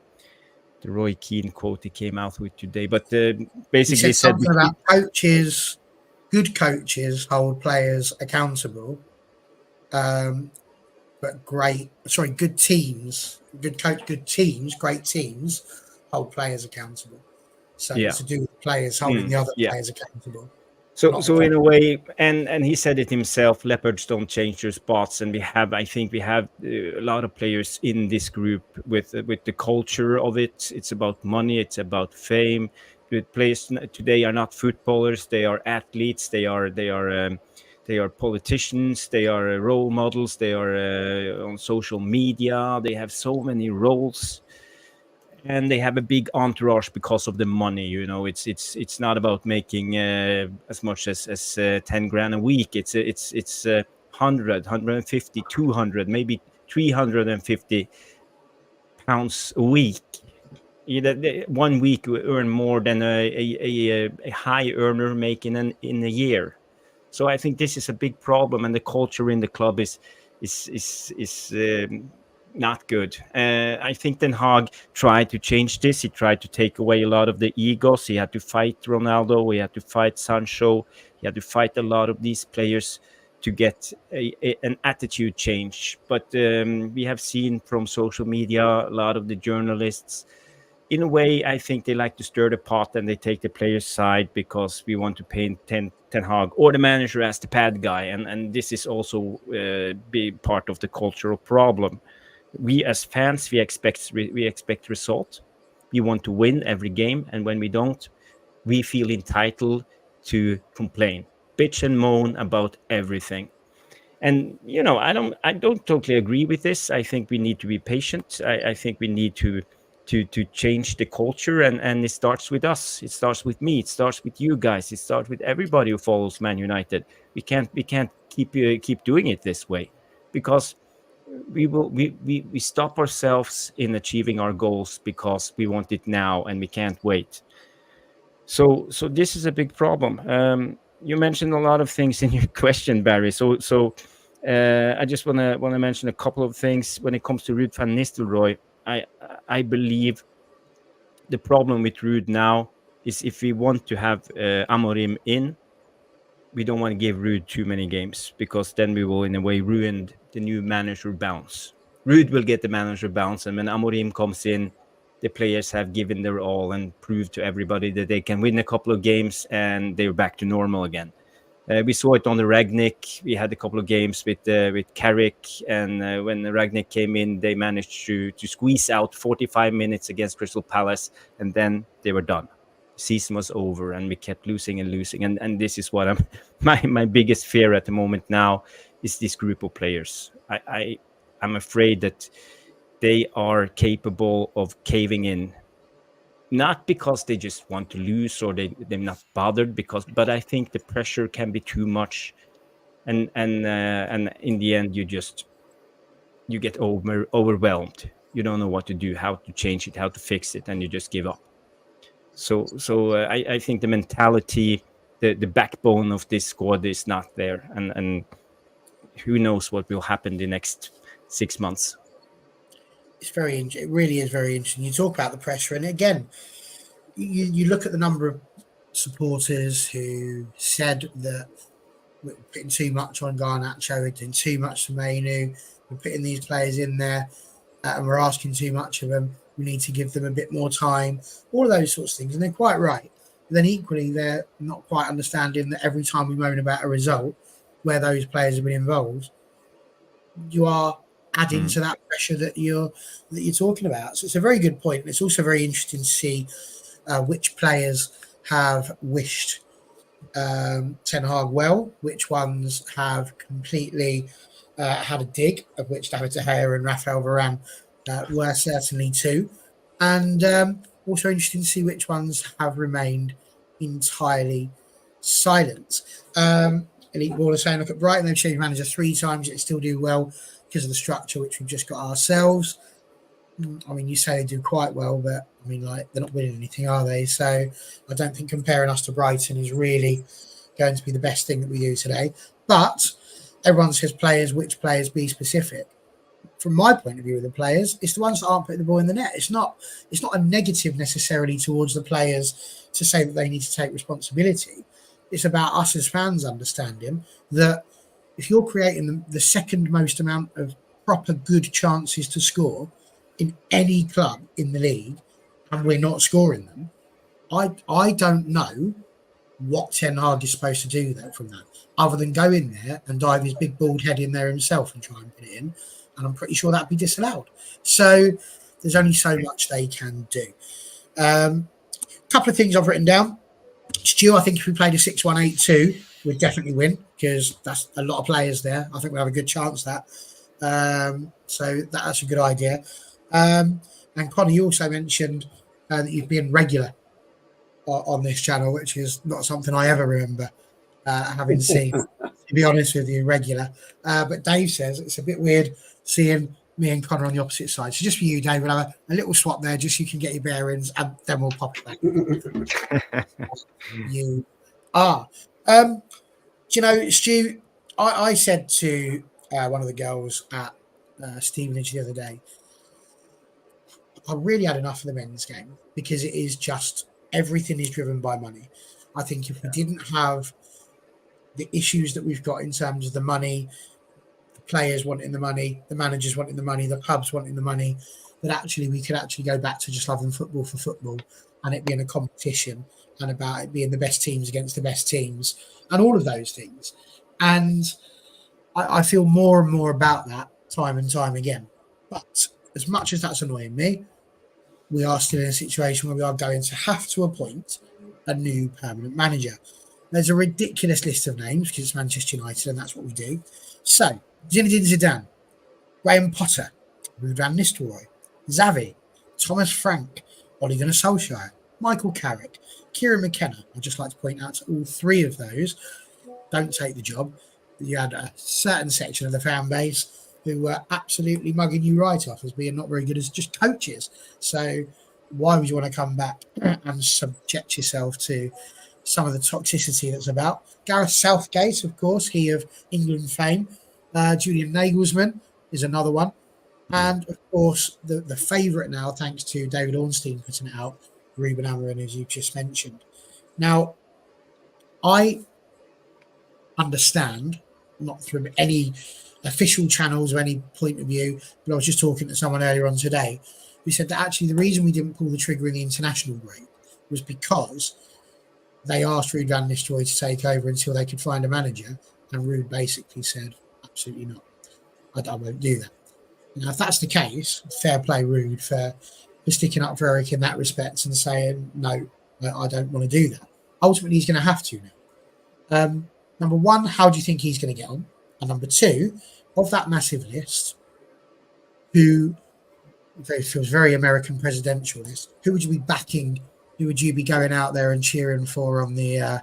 Roy Keane quote he came out with today. But basically he said something about coaches, good coaches hold players accountable. But good teams, great teams hold players accountable. So it's to do with players holding the other players accountable. So in a way, and he said it himself, leopards don't change their spots, and I think we have a lot of players in this group with the culture of it. It's about money, it's about fame. The players today are not footballers; they are athletes. They are politicians. They are role models. They are on social media. They have so many roles. And they have a big entourage because of the money. It's not about making as much as 10 grand a week. It's 100, 150, 200, maybe 350 pounds a week. 1 week we earn more than a high earner making in a year. So I think this is a big problem, and the culture in the club is not good. I think Ten Hag tried to change this. He tried to take away a lot of the egos. He had to fight Ronaldo. He had to fight Sancho. He had to fight a lot of these players to get an attitude change. But we have seen from social media, a lot of the journalists, in a way, I think they like to stir the pot and they take the player's side because we want to paint Ten Hag or the manager as the bad guy. And this is also be part of the cultural problem. We as fans, we expect result. We want to win every game, and when we don't, we feel entitled to complain, bitch and moan about everything. And I don't totally agree with this. I think we need to be patient. I think we need to change the culture, and it starts with us. It starts with me. It starts with you guys. It starts with everybody who follows Man United. We can't keep doing it this way, because we stop ourselves in achieving our goals because we want it now and we can't wait. So this is a big problem. You mentioned a lot of things in your question, Barry. So I just want to mention a couple of things when it comes to Ruud van Nistelrooy. I believe the problem with Ruud now is if we want to have Amorim in, we don't want to give Ruud too many games, because then we will in a way ruin the new manager bounce. Ruud will get the manager bounce, and when Amorim comes in, the players have given their all and proved to everybody that they can win a couple of games and they're back to normal again. We saw it on the Ragnick. We had a couple of games with Carrick, and when Ragnick came in, they managed to squeeze out 45 minutes against Crystal Palace, and then they were done. The season was over, and we kept losing and losing. And this is what my biggest fear at the moment now is this group of players. I'm afraid that they are capable of caving in. Not because they just want to lose or they're not bothered, but I think the pressure can be too much, and in the end you get overwhelmed. You don't know what to do, how to change it, how to fix it, and you just give up. So I think the mentality, the backbone of this squad is not there, and who knows what will happen the next 6 months. It really is very interesting. You talk about the pressure, and again, you look at the number of supporters who said that we're putting too much on Garnacho, we're doing too much to Mainu, we're putting these players in there, and we're asking too much of them. We need to give them a bit more time. All of those sorts of things, and they're quite right. But then equally, they're not quite understanding that every time we moan about a result where those players have been involved, you are adding to that pressure that you're talking about. So it's a very good point. And it's also very interesting to see which players have wished Ten Hag well, which ones have completely had a dig, of which David De Gea and Rafael Varane were certainly two. And also interesting to see which ones have remained entirely silent. Elite Baller saying, look at Brighton, they've changed manager 3 times, yet still do well because of the structure which we've just got ourselves. I mean, you say they do quite well, but I mean, like, they're not winning anything, are they? So I don't think comparing us to Brighton is really going to be the best thing that we do today. But everyone says players, which players, be specific. From my point of view of the players, it's the ones that aren't putting the ball in the net. It's not a negative necessarily towards the players to say that they need to take responsibility. It's about us as fans understanding that if you're creating the second most amount of proper good chances to score in any club in the league, and we're not scoring them, I don't know what Ten Hag is supposed to do from that, other than go in there and dive his big bald head in there himself and try and put it in. And I'm pretty sure that'd be disallowed. So there's only so much they can do. Couple of things I've written down. Stu, I think if we played a 6-1-8-2, we'd definitely win, because that's a lot of players there. I think we'll have a good chance at that. So that's a good idea. And Connor, you also mentioned that you've been regular on this channel, which is not something I ever remember having seen, to be honest with you, regular. But Dave says it's a bit weird seeing me and Connor on the opposite side. So just for you, Dave, we'll have a little swap there, just so you can get your bearings, and then we'll pop it back. You are. Do you know, Stu, I said to one of the girls at Stevenage the other day, I really had enough of the men's game, because it is just, everything is driven by money. I think if we didn't have the issues that we've got in terms of the money, the players wanting the money, the managers wanting the money, the clubs wanting the money, that actually we could actually go back to just loving football for football, and it being a competition, and about it being the best teams against the best teams, and all of those things. And I feel more and more about that time and time again. But as much as that's annoying me, we are still in a situation where we are going to have to appoint a new permanent manager. There's a ridiculous list of names, because it's Manchester United and that's what we do. So, Zinedine Zidane, Graham Potter, Ruud van Nistelrooy, Xavi, Thomas Frank, Ole Gunnar Solskjaer, Michael Carrick, Kieran McKenna. I'd just like to point out to all 3 of those, don't take the job. You had a certain section of the fan base who were absolutely mugging you right off as being not very good as just coaches. So why would you want to come back and subject yourself to some of the toxicity that's about? Gareth Southgate, of course, he of England fame, Julian Nagelsmann is another one. And, of course, the favourite now, thanks to David Ornstein putting it out, Ruben Amorim, as you just mentioned. Now, I understand, not from any official channels or any point of view, but I was just talking to someone earlier on today who said that actually the reason we didn't pull the trigger in the international break was because they asked Ruud van Nistelrooy to take over until they could find a manager, and Ruud basically said, absolutely not. I won't do that. Now, if that's the case, fair play, Ruud, for sticking up for Erik in that respect and saying, no, I don't want to do that. Ultimately, he's going to have to now. Number one, how do you think he's going to get on? And number two, of that massive list, who feels very American presidential list, who would you be backing? Who would you be going out there and cheering for on the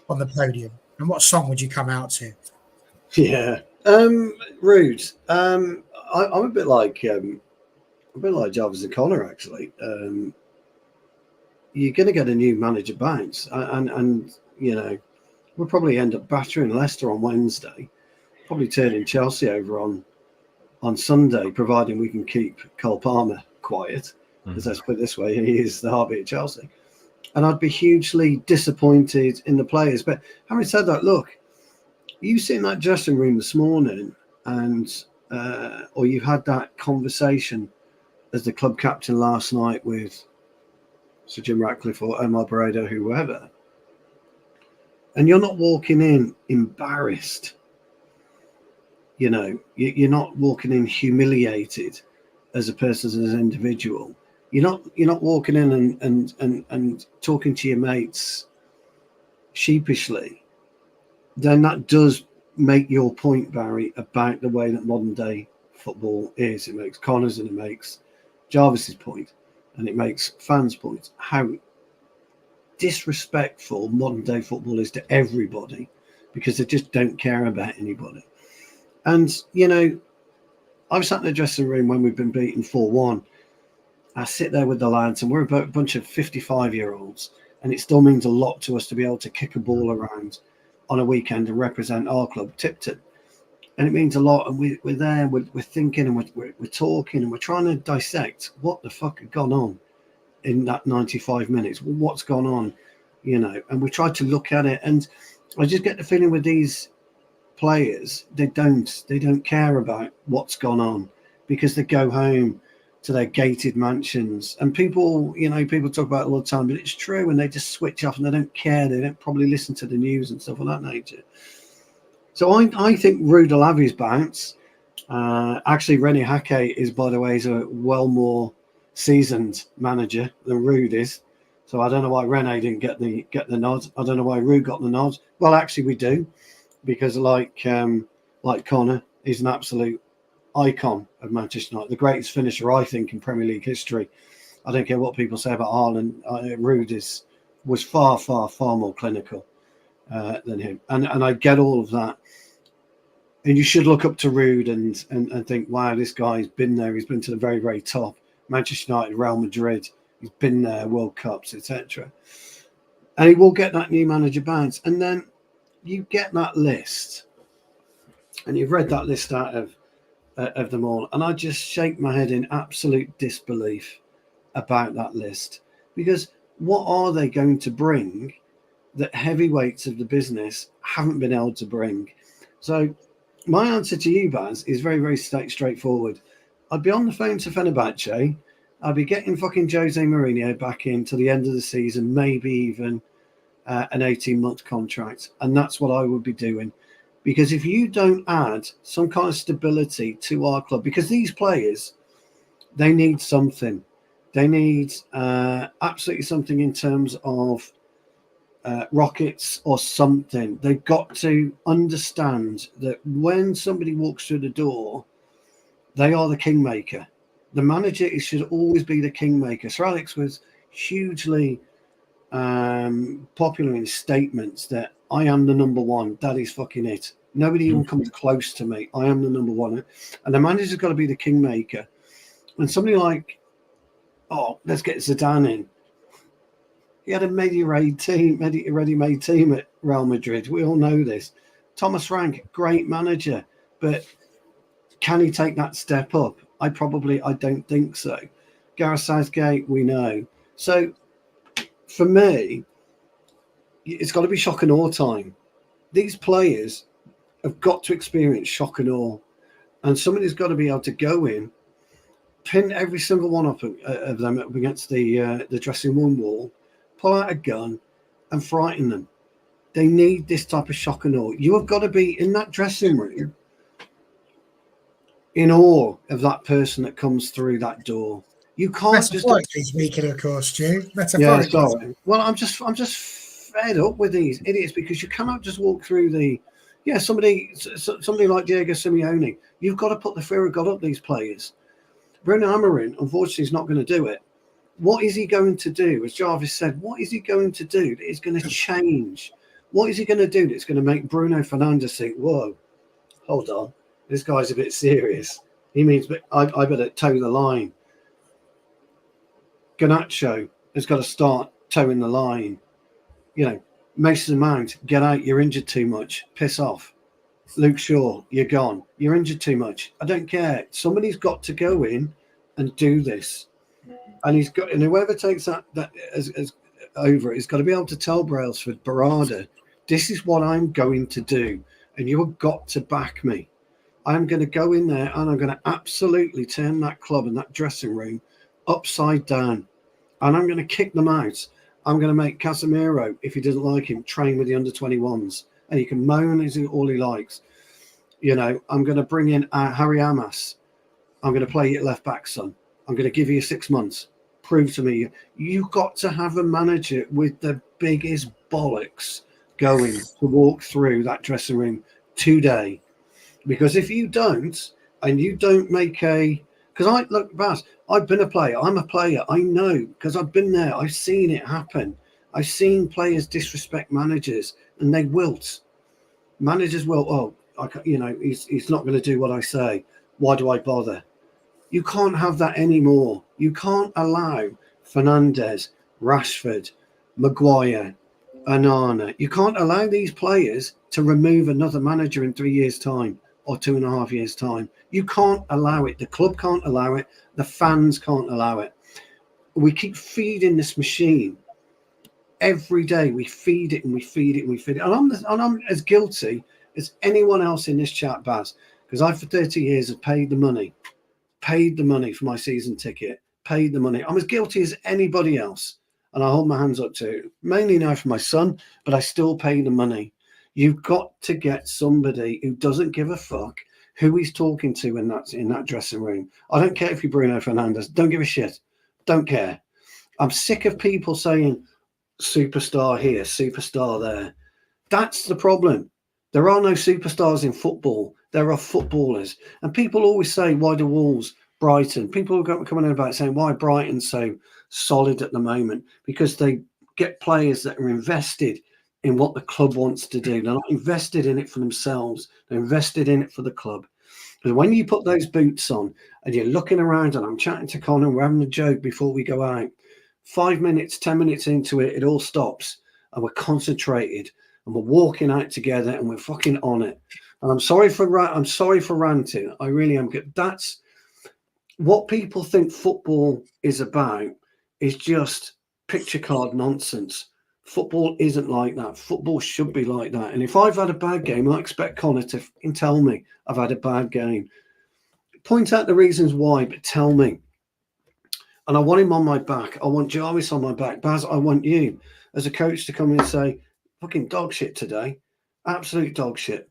podium? And what song would you come out to? Yeah, Ruud. I'm a bit like Jarvis O'Connor, actually. You're going to get a new manager bounce, and you know, we'll probably end up battering Leicester on Wednesday, probably turning Chelsea over on Sunday, providing we can keep Cole Palmer quiet. Because let's put it this way, he is the heartbeat of Chelsea. And I'd be hugely disappointed in the players. But having said that, look, you sit in that dressing room this morning, and or you've had that conversation as the club captain last night with Sir Jim Ratcliffe or Omar Barredo, whoever, and you're not walking in embarrassed. You know, you're not walking in humiliated as a person, as an individual. You're not walking in and talking to your mates sheepishly. Then that does make your point, Barry, about the way that modern day football is. It makes Connor's and it makes Jarvis's point, and it makes fans' points. How disrespectful modern day football is to everybody, because they just don't care about anybody. And, you know, I've sat in the dressing room when we've been beaten 4-1. I sit there with the lads, and we're a bunch of 55-year-olds, and it still means a lot to us to be able to kick a ball around on a weekend and represent our club, Tipton. And it means a lot, and we're there, we're thinking, and we're talking, and we're trying to dissect what the fuck had gone on in that 95 minutes. What's gone on, you know? And we try to look at it, and I just get the feeling with these players, they don't care about what's gone on, because they go home to their gated mansions, and people talk about it all the time, but it's true, and they just switch off and they don't care. They don't probably listen to the news and stuff of that nature. So I think Ruud will have his bounce. Actually, René Hake is, by the way, is a well more seasoned manager than Ruud is. So I don't know why René didn't get the nod. I don't know why Ruud got the nod. Well, actually, we do, because like Connor, he's an absolute icon of Manchester United, the greatest finisher, I think, in Premier League history. I don't care what people say about Haaland. Ruud was far, far, far more clinical than him, and I get all of that. And you should look up to Ruud and think, wow, this guy's been there. He's been to the very, very top. Manchester United, Real Madrid. He's been there, World Cups, etc. And he will get that new manager bounce. And then you get that list, and you've read that list out of them all, and I just shake my head in absolute disbelief about that list, because what are they going to bring that heavyweights of the business haven't been able to bring? So my answer to you, Baz, is very, very straightforward. I'd be on the phone to Fenerbahce. I'd be getting fucking Jose Mourinho back in to the end of the season, maybe even an 18-month contract, and that's what I would be doing. Because if you don't add some kind of stability to our club, because these players, they need something. They need absolutely something in terms of rockets or something. They've got to understand that when somebody walks through the door, they are the kingmaker. The manager should always be the kingmaker. Sir Alex was hugely popular in statements that I am the number one. That is fucking it. Nobody even comes close to me. I am the number one. And the manager's got to be the kingmaker. And somebody like, let's get Zidane in. He had a ready-made team at Real Madrid. We all know this. Thomas Frank, great manager. But can he take that step up? I don't think so. Gareth Southgate, we know. So for me, it's got to be shock and awe time. These players have got to experience shock and awe, and somebody's got to be able to go in, pin every single one of them up against the dressing room wall, pull out a gun, and frighten them. They need this type of shock and awe. You have got to be in that dressing room in awe of that person that comes through that door. You can't just. Metaphorically speaking, of course, Stu. Yeah, Metaphorically. sorry. Well, I'm just fed up with these idiots because you cannot just walk through the. Yeah, somebody like Diego Simeone. You've got to put the fear of God up these players. Bruno Amorim, unfortunately, is not going to do it. What is he going to do? As Jarvis said, what is he going to do that is going to change? What is he going to do that's going to make Bruno Fernandes think, whoa, hold on, this guy's a bit serious. He means, but I better toe the line. Garnacho has got to start toeing the line. You know, Mason Mount, get out, you're injured too much. Piss off. Luke Shaw, you're gone. You're injured too much. I don't care. Somebody's got to go in and do this. And whoever takes that as over it has got to be able to tell Brailsford, Barada, this is what I'm going to do. And you have got to back me. I'm going to go in there and I'm going to absolutely turn that club and that dressing room upside down. And I'm going to kick them out. I'm going to make Casemiro, if he doesn't like him, train with the under-21s. And he can moan all he likes. You know, I'm going to bring in Harry Amas. I'm going to play you at left back, son. I'm going to give you 6 months. Prove to me. You've got to have a manager with the biggest bollocks going to walk through that dressing room today. Because if you don't, and you don't make because Baz, I've been a player. I'm a player. I know because I've been there. I've seen it happen. I've seen players disrespect managers and they wilt. Managers will, he's not going to do what I say. Why do I bother? You can't have that anymore. You can't allow Fernandes, Rashford, Maguire, Onana. You can't allow these players to remove another manager in 3 years' time or 2.5 years' time. You can't allow it. The club can't allow it. The fans can't allow it. We keep feeding this machine. Every day we feed it and we feed it and we feed it. And I'm as guilty as anyone else in this chat, Baz, because I, for 30 years, have paid the money for my season ticket, paid the money. I'm as guilty as anybody else. And I hold my hands up to it, mainly now for my son, but I still pay the money. You've got to get somebody who doesn't give a fuck who he's talking to in that dressing room. I don't care if you're Bruno Fernandes. Don't give a shit. Don't care. I'm sick of people saying superstar here, superstar there. That's the problem. There are no superstars in football. There are footballers. And people always say, why do Wolves, Brighton? People are coming in about saying, why Brighton's so solid at the moment? Because they get players that are invested in what the club wants to do. They're not invested in it for themselves. They're invested in it for the club. Because when you put those boots on and you're looking around, and I'm chatting to Connor, we're having a joke before we go out, 5 minutes, 10 minutes into it, it all stops and we're concentrated and we're walking out together and we're fucking on it. And I'm sorry for ranting. I really am. That's what people think football is about, is just picture card nonsense. Football isn't like that. Football should be like that. And if I've had a bad game, I expect Connor to tell me I've had a bad game. Point out the reasons why, but tell me. And I want him on my back. I want Jarvis on my back. Baz, I want you as a coach to come in and say, fucking dog shit today. Absolute dog shit.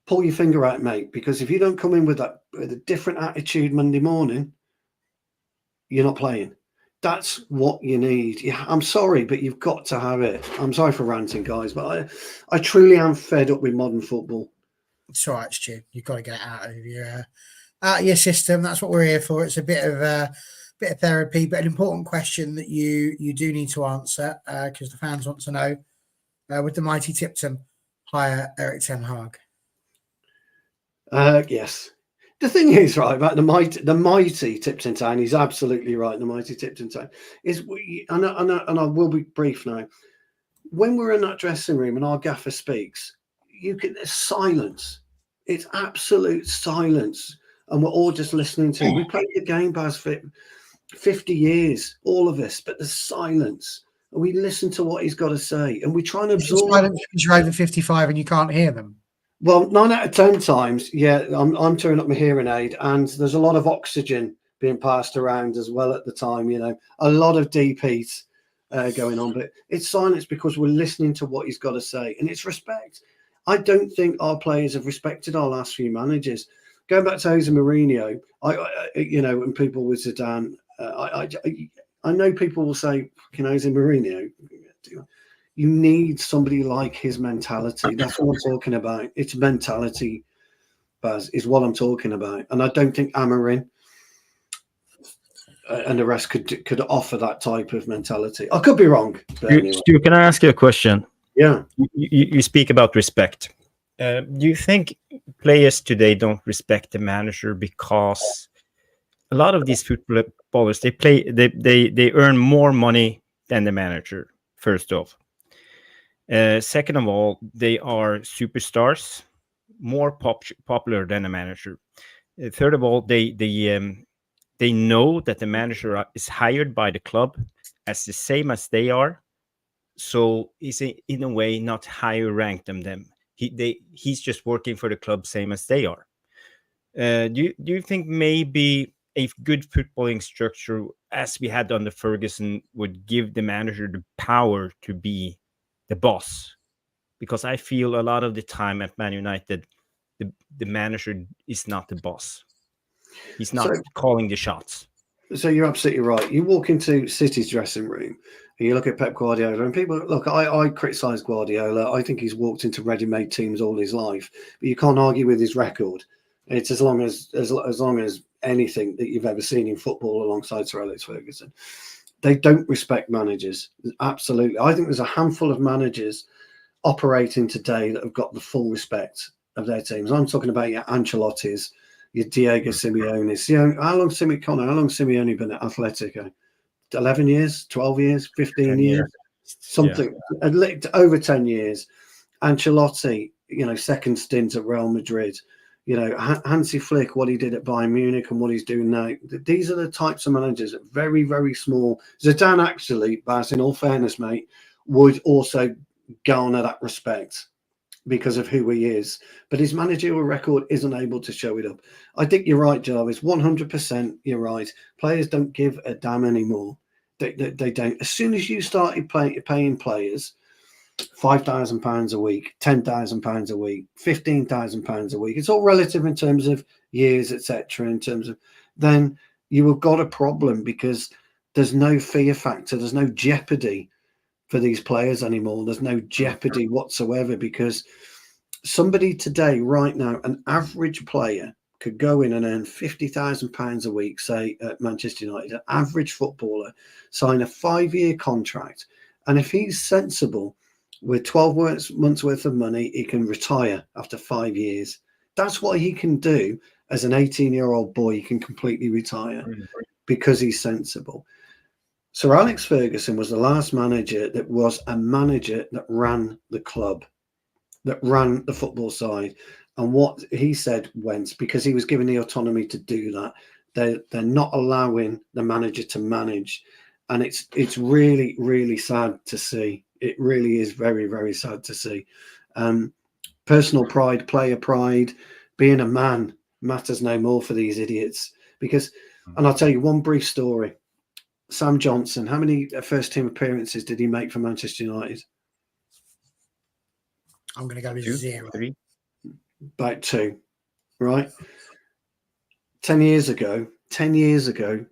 Pull your finger out, mate, because if you don't come in with a different attitude Monday morning, you're not playing. That's what you need. Yeah, I'm sorry, but you've got to have it. I'm sorry for ranting, guys, but I truly am fed up with modern football. It's all right, Stu. You've got to get it out of your system. That's what we're here for. It's a bit of therapy, but an important question that you do need to answer because the fans want to know. With the mighty Tipton hire Erik ten Hag? Yes. The thing is, right, about the mighty Tipton Town, he's absolutely right. The mighty Tipton Town is, and I will be brief now. When we're in that dressing room and our gaffer speaks, there's silence. It's absolute silence, and we're all just listening to. We played the game, Baz, for 50 years, all of us, but there's silence. And we listen to what he's got to say, and we try and absorb. Silence because you're over 55 and you can't hear them. Well, 9 out of 10 times, yeah, I'm turning up my hearing aid, and there's a lot of oxygen being passed around as well at the time. You know, a lot of deep heat going on, but it's silence because we're listening to what he's got to say, and it's respect. I don't think our players have respected our last few managers. Going back to Jose Mourinho, you know, and people with Zidane, I know people will say, Jose Mourinho, you need somebody like his mentality. That's what I'm talking about. It's mentality, Baz, is what I'm talking about. And I don't think Amorim and the rest could offer that type of mentality. I could be wrong. Anyway. Stu, can I ask you a question? Yeah. You speak about respect. Do you think players today don't respect the manager because a lot of these footballers, they earn more money than the manager, first off. Second of all, they are superstars, more popular than a manager. Third of all, they know that the manager is hired by the club as the same as they are, so he's in a way not higher ranked than them. He's just working for the club same as they are. Do you think maybe a good footballing structure, as we had under Ferguson, would give the manager the power to be the boss? Because I feel a lot of the time at Man United, the manager is not the boss. He's not calling the shots. So you're absolutely right. You walk into City's dressing room and you look at Pep Guardiola, and people look. I criticise Guardiola. I think he's walked into ready-made teams all his life, but you can't argue with his record. It's as long as anything that you've ever seen in football alongside Sir Alex Ferguson. They don't respect managers. Absolutely. I think there's a handful of managers operating today that have got the full respect of their teams. I'm talking about your Ancelotti's, your Diego Simeone's. You know, how long Simeone been at Atletico? 11 years, 12 years, 15 years? Something. Yeah. Over 10 years. Ancelotti, you know, second stint at Real Madrid. You know, Hansi Flick, what he did at Bayern Munich and what he's doing now. These are the types of managers, very, very small. Zidane actually, Baz, in all fairness, mate, would also garner that respect because of who he is. But his managerial record isn't able to show it up. I think you're right, Jarvis. 100% you're right. Players don't give a damn anymore. They don't. As soon as you started paying players £5,000 a week, £10,000 a week, £15,000 a week, it's all relative in terms of years, etc. In terms of, then you have got a problem because there's no fear factor, there's no jeopardy for these players anymore. There's no jeopardy whatsoever because somebody today, right now, an average player could go in and earn £50,000 a week, say at Manchester United, an average footballer, sign a 5-year contract, and if he's sensible, with 12 months worth of money, he can retire after 5 years. That's what he can do as an 18-year-old boy. He can completely retire because he's sensible. Sir Alex Ferguson was the last manager that was a manager that ran the club, that ran the football side. And what he said went, because he was given the autonomy to do that. They're not allowing the manager to manage. And it's really, really sad to see. It really is very, very sad to see. Personal pride, player pride, being a man matters no more for these idiots. Because, and I'll tell you one brief story. Sam Johnson, how many first team appearances did he make for Manchester United? I'm going to go with 0. 3. About 2, right? 10 years ago,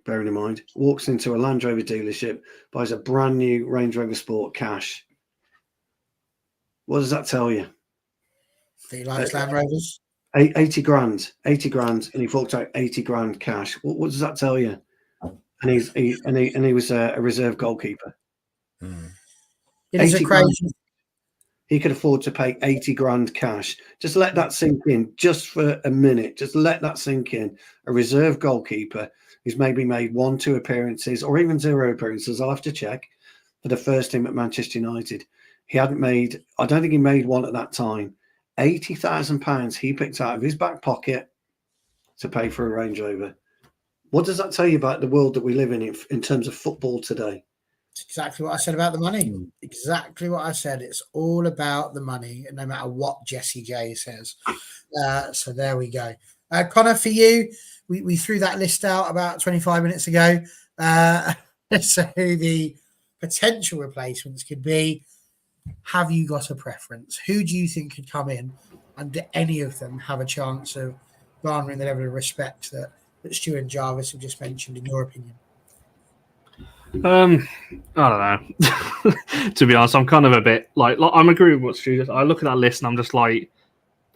bearing in mind, walks into a Land Rover dealership, buys a brand new Range Rover Sport cash. What does that tell you? He likes Land Rovers. 80 grand, and he forked out 80 grand cash. What does that tell you? And he was a reserve goalkeeper. It is a crazy. He could afford to pay 80 grand cash. Just let that sink in just for a minute. Just let that sink in. A reserve goalkeeper who's maybe made 1-2 appearances or even 0 appearances. I'll have to check for the first team at Manchester United. He hadn't made, I don't think he made one at that time. £80,000 he picked out of his back pocket to pay for a Range Rover. What does that tell you about the world that we live in terms of football today? It's exactly what I said about the money. Exactly what I said. It's all about the money, no matter what Jesse J says. So there we go. Connor, for you, we threw that list out about 25 minutes ago. So the potential replacements could be, have you got a preference? Who do you think could come in, and do any of them have a chance of garnering the level of respect that Stu and Jarvis have just mentioned, in your opinion? I don't know. To be honest, I'm kind of a bit like I'm agreeing with what Stu says. I look at that list and I'm just like,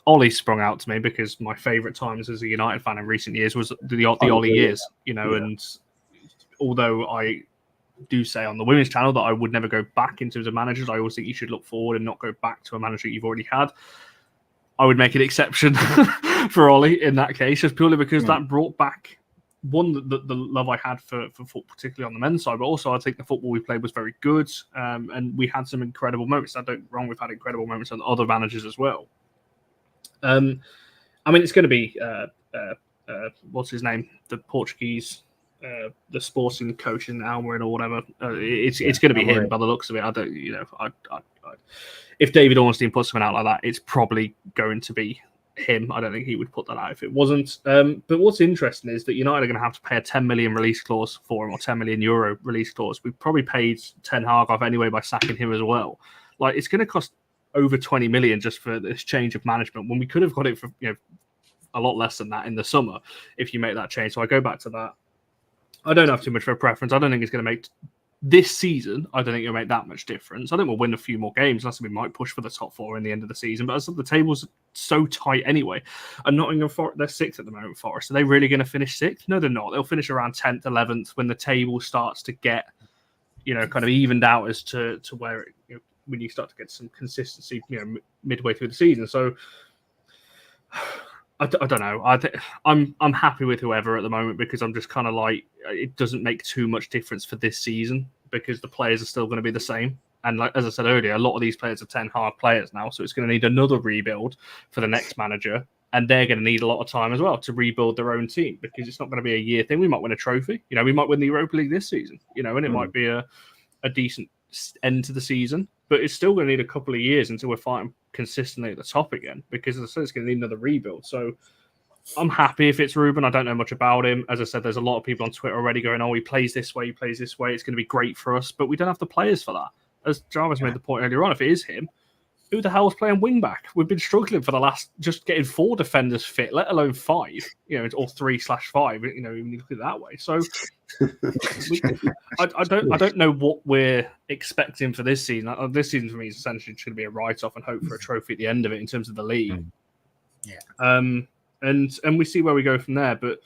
Ollie sprung out to me because my favourite times as a United fan in recent years was the Ollie years, and although I do say on the women's channel that I would never go back in terms of managers, I always think you should look forward and not go back to a manager you've already had. I would make an exception for Ollie in that case, just purely because that brought back the love I had for football, particularly on the men's side, but also I think the football we played was very good, and we had some incredible moments. I don't get wrong, we've had incredible moments on other managers as well. I mean, it's going to be what's his name, the Portuguese, the sporting coach in Almerin or whatever. It's going to be him by the looks of it. I don't, if David Ornstein puts something out like that, it's probably going to be him. I don't think he would put that out if it wasn't. But what's interesting is that United are going to have to pay a 10 million release clause for him, or 10 million euro release clause. We've probably paid Ten Hag off anyway by sacking him as well. Like, it's going to cost over 20 million just for this change of management, when we could have got it for a lot less than that in the summer if you make that change. So I go back to that. I don't have too much of a preference. I don't think it's going to make this season. I don't think it'll make that much difference. I think we'll win a few more games. That's we might push for the top four in the end of the season. But as the table's so tight anyway, and Nottingham Forest, they're sixth at the moment. Forest, are they really going to finish sixth? No, they're not. They'll finish around 10th, 11th when the table starts to get, kind of evened out as to where it, when you start to get some consistency, midway through the season. So I don't know. I'm happy with whoever at the moment, because I'm just kind of like, it doesn't make too much difference for this season because the players are still going to be the same. And like, as I said earlier, a lot of these players are 10 hard players now, so it's going to need another rebuild for the next manager, and they're going to need a lot of time as well to rebuild their own team, because it's not going to be a year thing. We might win a trophy, we might win the Europa League this season, and it might be a decent end to the season, but it's still going to need a couple of years until we're fighting consistently at the top again, because as I said, it's going to need another rebuild. So I'm happy if it's Ruben. I don't know much about him. As I said, there's a lot of people on Twitter already going, oh, he plays this way, it's going to be great for us, but we don't have the players for that. As Jarvis made the point earlier on, if it is him, who the hell is playing wing back? We've been struggling for the last, just getting 4 defenders fit, let alone 5, or 3/5, when you look at it that way. So I don't know what we're expecting for this season. This season for me is essentially just going to be a write-off and hope for a trophy at the end of it in terms of the league. And we see where we go from there, but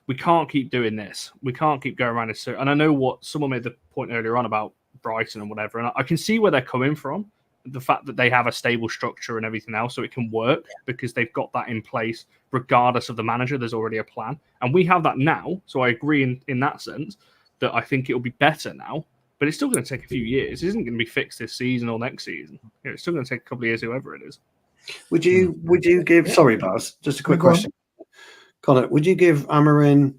we can't keep doing this. We can't keep going around this. And I know what someone made the point earlier on about Brighton and whatever, and I can see where they're coming from. The fact that they have a stable structure and everything else, so it can work because they've got that in place regardless of the manager. There's already a plan, and we have that now. So I agree in that sense that I think it'll be better now, but it's still going to take a few years. It isn't going to be fixed this season or next season. It's still going to take a couple of years, whoever it is. Would you give? Sorry, Baz. Just a quick question, Connor. Would you give Amorim,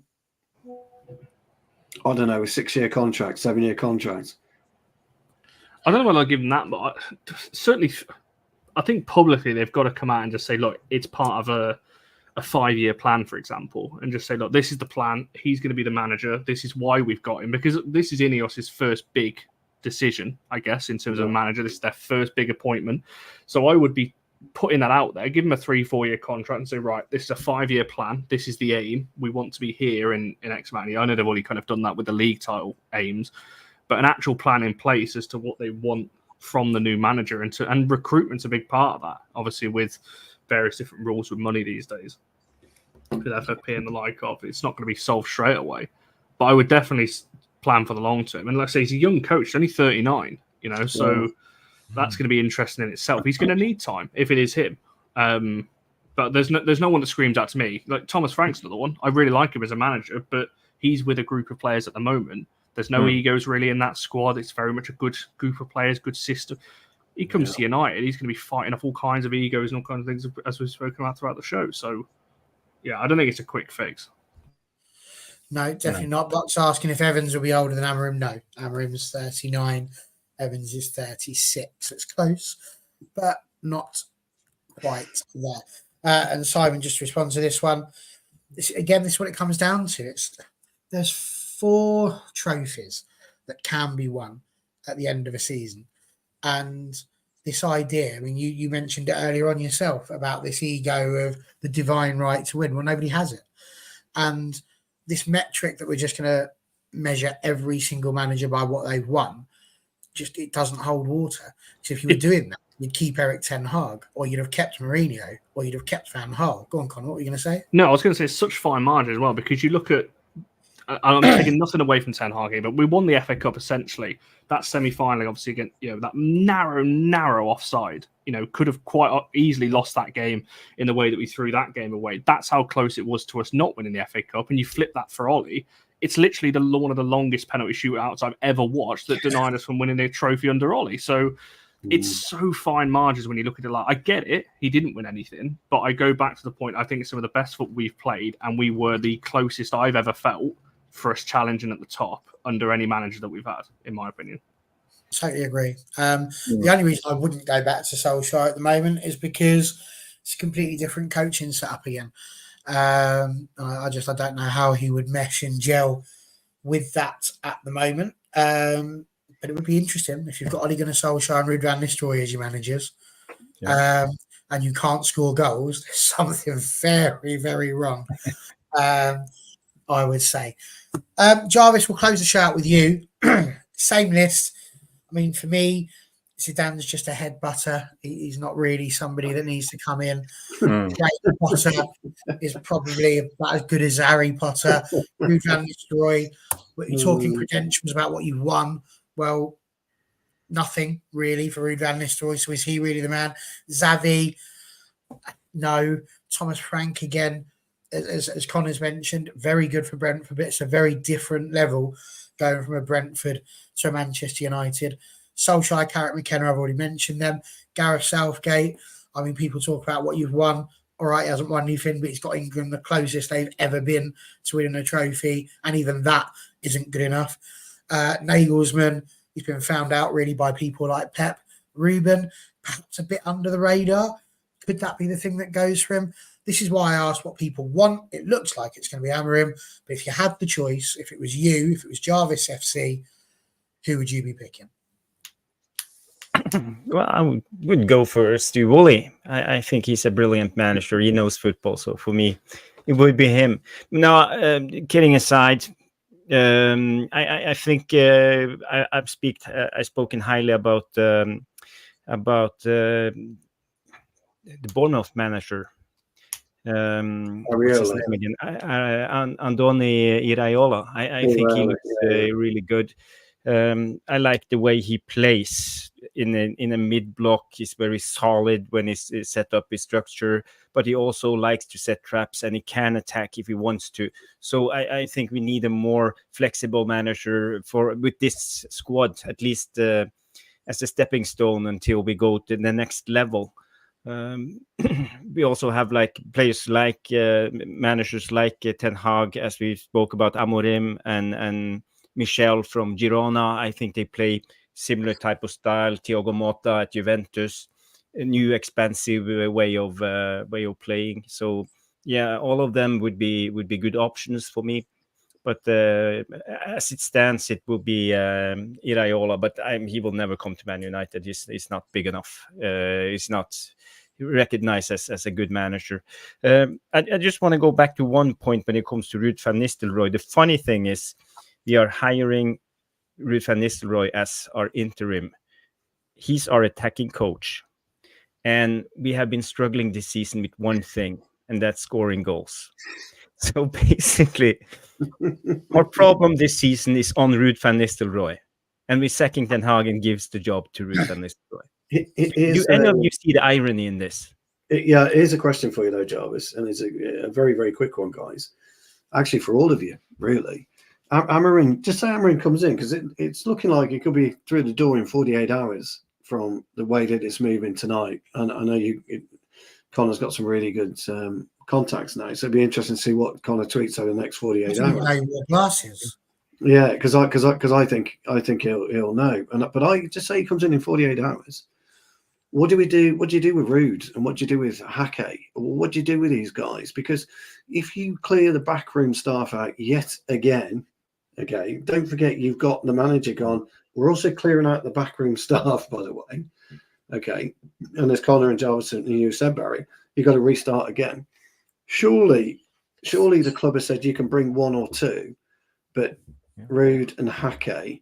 I don't know, a 6-year contract, 7-year contract? I don't know whether I'll give them that, but certainly I think publicly they've got to come out and just say, look, it's part of a 5-year plan, for example, and just say, look, this is the plan. He's going to be the manager. This is why we've got him, because this is Ineos' first big decision, I guess, in terms of a manager. This is their first big appointment. So I would be putting that out there, give him a 3-4 year contract and say, right, this is a 5-year plan. This is the aim. We want to be here in X amount of years. I know they've already kind of done that with the league title aims, but an actual plan in place as to what they want from the new manager, and recruitment's a big part of that, obviously, with various different rules with money these days, with FFP and the like of. It's not going to be solved straight away, but I would definitely plan for the long term. And like I say, he's a young coach, he's only 39, so that's going to be interesting in itself. He's going to need time if it is him. But there's no one that screams out to me. Like Thomas Frank's another one. I really like him as a manager, but he's with a group of players at the moment. There's no egos really in that squad. It's very much a good group of players, good system. He comes to United, he's going to be fighting off all kinds of egos and all kinds of things, as we've spoken about throughout the show. So, yeah, I don't think it's a quick fix. No, definitely not. Buck's asking if Evans will be older than Amorim. No, Amorim's 39. Evans is 36. It's close, but not quite there. And Simon, just to respond to this one, this is what it comes down to. There's 4 trophies that can be won at the end of a season. And this idea, I mean, you mentioned it earlier on yourself about this ego of the divine right to win. Well, nobody has it. And this metric that we're just going to measure every single manager by what they've won, it doesn't hold water. So if you were doing that, you'd keep Erik Ten Hag, or you'd have kept Mourinho, or you'd have kept Van Gaal. Go on, Connor, what were you going to say? No, I was going to say it's such fine margin as well, because you look at, I'm taking nothing away from Ten Hag here, but we won the FA Cup essentially. That semi-final, obviously, again, that narrow offside, could have quite easily lost that game in the way that we threw that game away. That's how close it was to us not winning the FA Cup. And you flip that for Ollie, it's literally one of the longest penalty shootouts I've ever watched that denied us from winning a trophy under Ollie. So it's so fine margins when you look at it. Like, I get it, he didn't win anything, but I go back to the point, I think it's some of the best football we've played, and we were the closest I've ever felt for us challenging at the top under any manager that we've had, in my opinion. Totally agree. The only reason I wouldn't go back to Solskjaer at the moment is because it's a completely different coaching setup again. I don't know how he would mesh and gel with that at the moment. But it would be interesting if you've got Ole Gunnar Solskjaer and Ruud van Nistelrooy as your managers, and you can't score goals. There's something very, very wrong. I would say. Jarvis, we'll close the show out with you. Same list. I mean, for me, Zidane's just a head butter. He's not really somebody that needs to come in. Potter is probably about as good as Harry Potter. Ruud van Nistelrooy, you're talking credentials about what you've won. Well, nothing really for Ruud van Nistelrooy. So is he really the man? Xavi, no. Thomas Frank again. As Connor's mentioned, very good for Brentford, but it's a very different level going from a Brentford to a Manchester United. Solskjaer, Carrick, McKenna, I've already mentioned them. Gareth Southgate, I mean, people talk about what you've won. All right, he hasn't won anything, but he's got England the closest they've ever been to winning a trophy, and even that isn't good enough. Nagelsmann, he's been found out really by people like Pep. Ruben, perhaps a bit under the radar. Could that be the thing that goes for him? This is why I asked what people want. It looks like it's going to be Amorim, but if you had the choice, if it was you, if it was Jarvis FC, who would you be picking? Well, I would go for Stu Woolley. I think he's a brilliant manager. He knows football, so for me, it would be him. Now, kidding aside, I think I've spoken highly about the Bournemouth manager. What's his name again? Andoni Iraola. I think he looks really good. I like the way he plays in a mid block. He's very solid when he's set up his structure, but he also likes to set traps and he can attack if he wants to. So I think we need a more flexible manager with this squad, at least as a stepping stone until we go to the next level. We also have players managers like Ten Hag, as we spoke about, Amorim and Michel from Girona. I think they play similar type of style. Thiago Motta at Juventus, a new expansive way of playing. So yeah, all of them would be good options for me. But as it stands, it will be Iraola. But he will never come to Man United. He's not big enough. He's not recognized as a good manager. I just want to go back to one point when it comes to Ruud van Nistelrooy. The funny thing is, we are hiring Ruud van Nistelrooy as our interim. He's our attacking coach. And we have been struggling this season with one thing, and that's scoring goals. So basically, our problem this season is on Ruud van Nistelrooy. And we're sacking Ten Hag and gives the job to Ruud van Nistelrooy. Do any of you see the irony in this? Here's a question for you, though, Jarvis. And it's a very, very quick one, guys. Actually, for all of you, really. Amorim, just say Amorim comes in, because it's looking like it could be through the door in 48 hours from the way that it's moving tonight. And I know Connor's got some really good contacts now, so it'd be interesting to see what Connor tweets over the next 48 hours. Know your glasses. Yeah, because I think he'll know. But I just say he comes in 48 hours. What do we do? What do you do with Ruud, and what do you do with Hake? What do you do with these guys? Because if you clear the backroom staff out yet again, okay, don't forget you've got the manager gone. We're also clearing out the backroom staff, by the way. Okay, and as Connor and Jarvis and you said, Barry, you've got to restart again. Surely the club has said you can bring one or two, but Ruud and Hake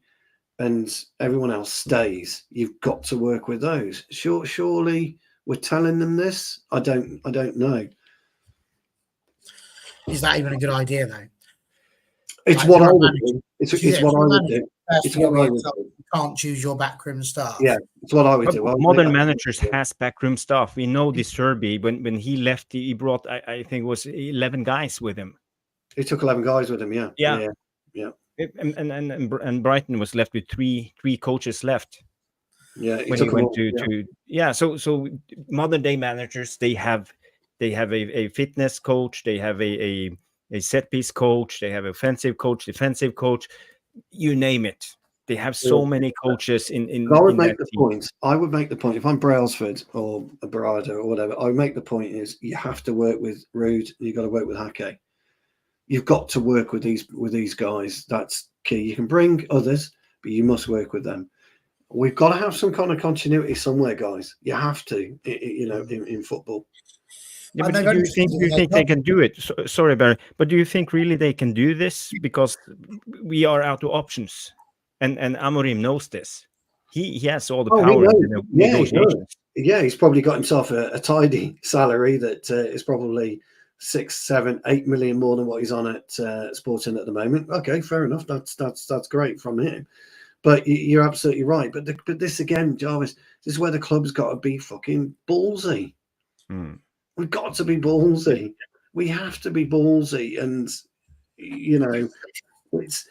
and everyone else stays. You've got to work with those. Surely we're telling them this. I don't know. Is that even a good idea though? It's what I would do. It's what I would do. It's what I would do. You can't choose your backroom staff. Yeah, it's what I would do. Modern managers has backroom staff. We know this Serbi. When he left, he brought I think it was 11 guys with him. He took 11 guys with him. Yeah. And Brighton was left with three coaches left. Yeah, when he went to so modern day managers, they have a fitness coach, they have a set piece coach, they have offensive coach, defensive coach, you name it. They have so many coaches in I would make the point. I would make the point if I'm Brailsford or Barada or whatever. I would make the point is you have to work with Ruud. You've got to work with Hake. You've got to work with these guys. That's key. You can bring others, but you must work with them. We've got to have some kind of continuity somewhere, guys. You have to, in football. Yeah, but do you think they can do it? Sorry, Barry, but do you think really they can do this? Because we are out of options, and Amorim knows this. He has all the power in the negotiations. Yeah, he's probably got himself a tidy salary that is probably 6, 7, 8 million more than what he's on at Sporting at the moment. Okay, fair enough. That's great from him. But you're absolutely right. But this again, Jarvis, this is where the club's got to be fucking ballsy. We've got to be ballsy. We have to be ballsy, and it's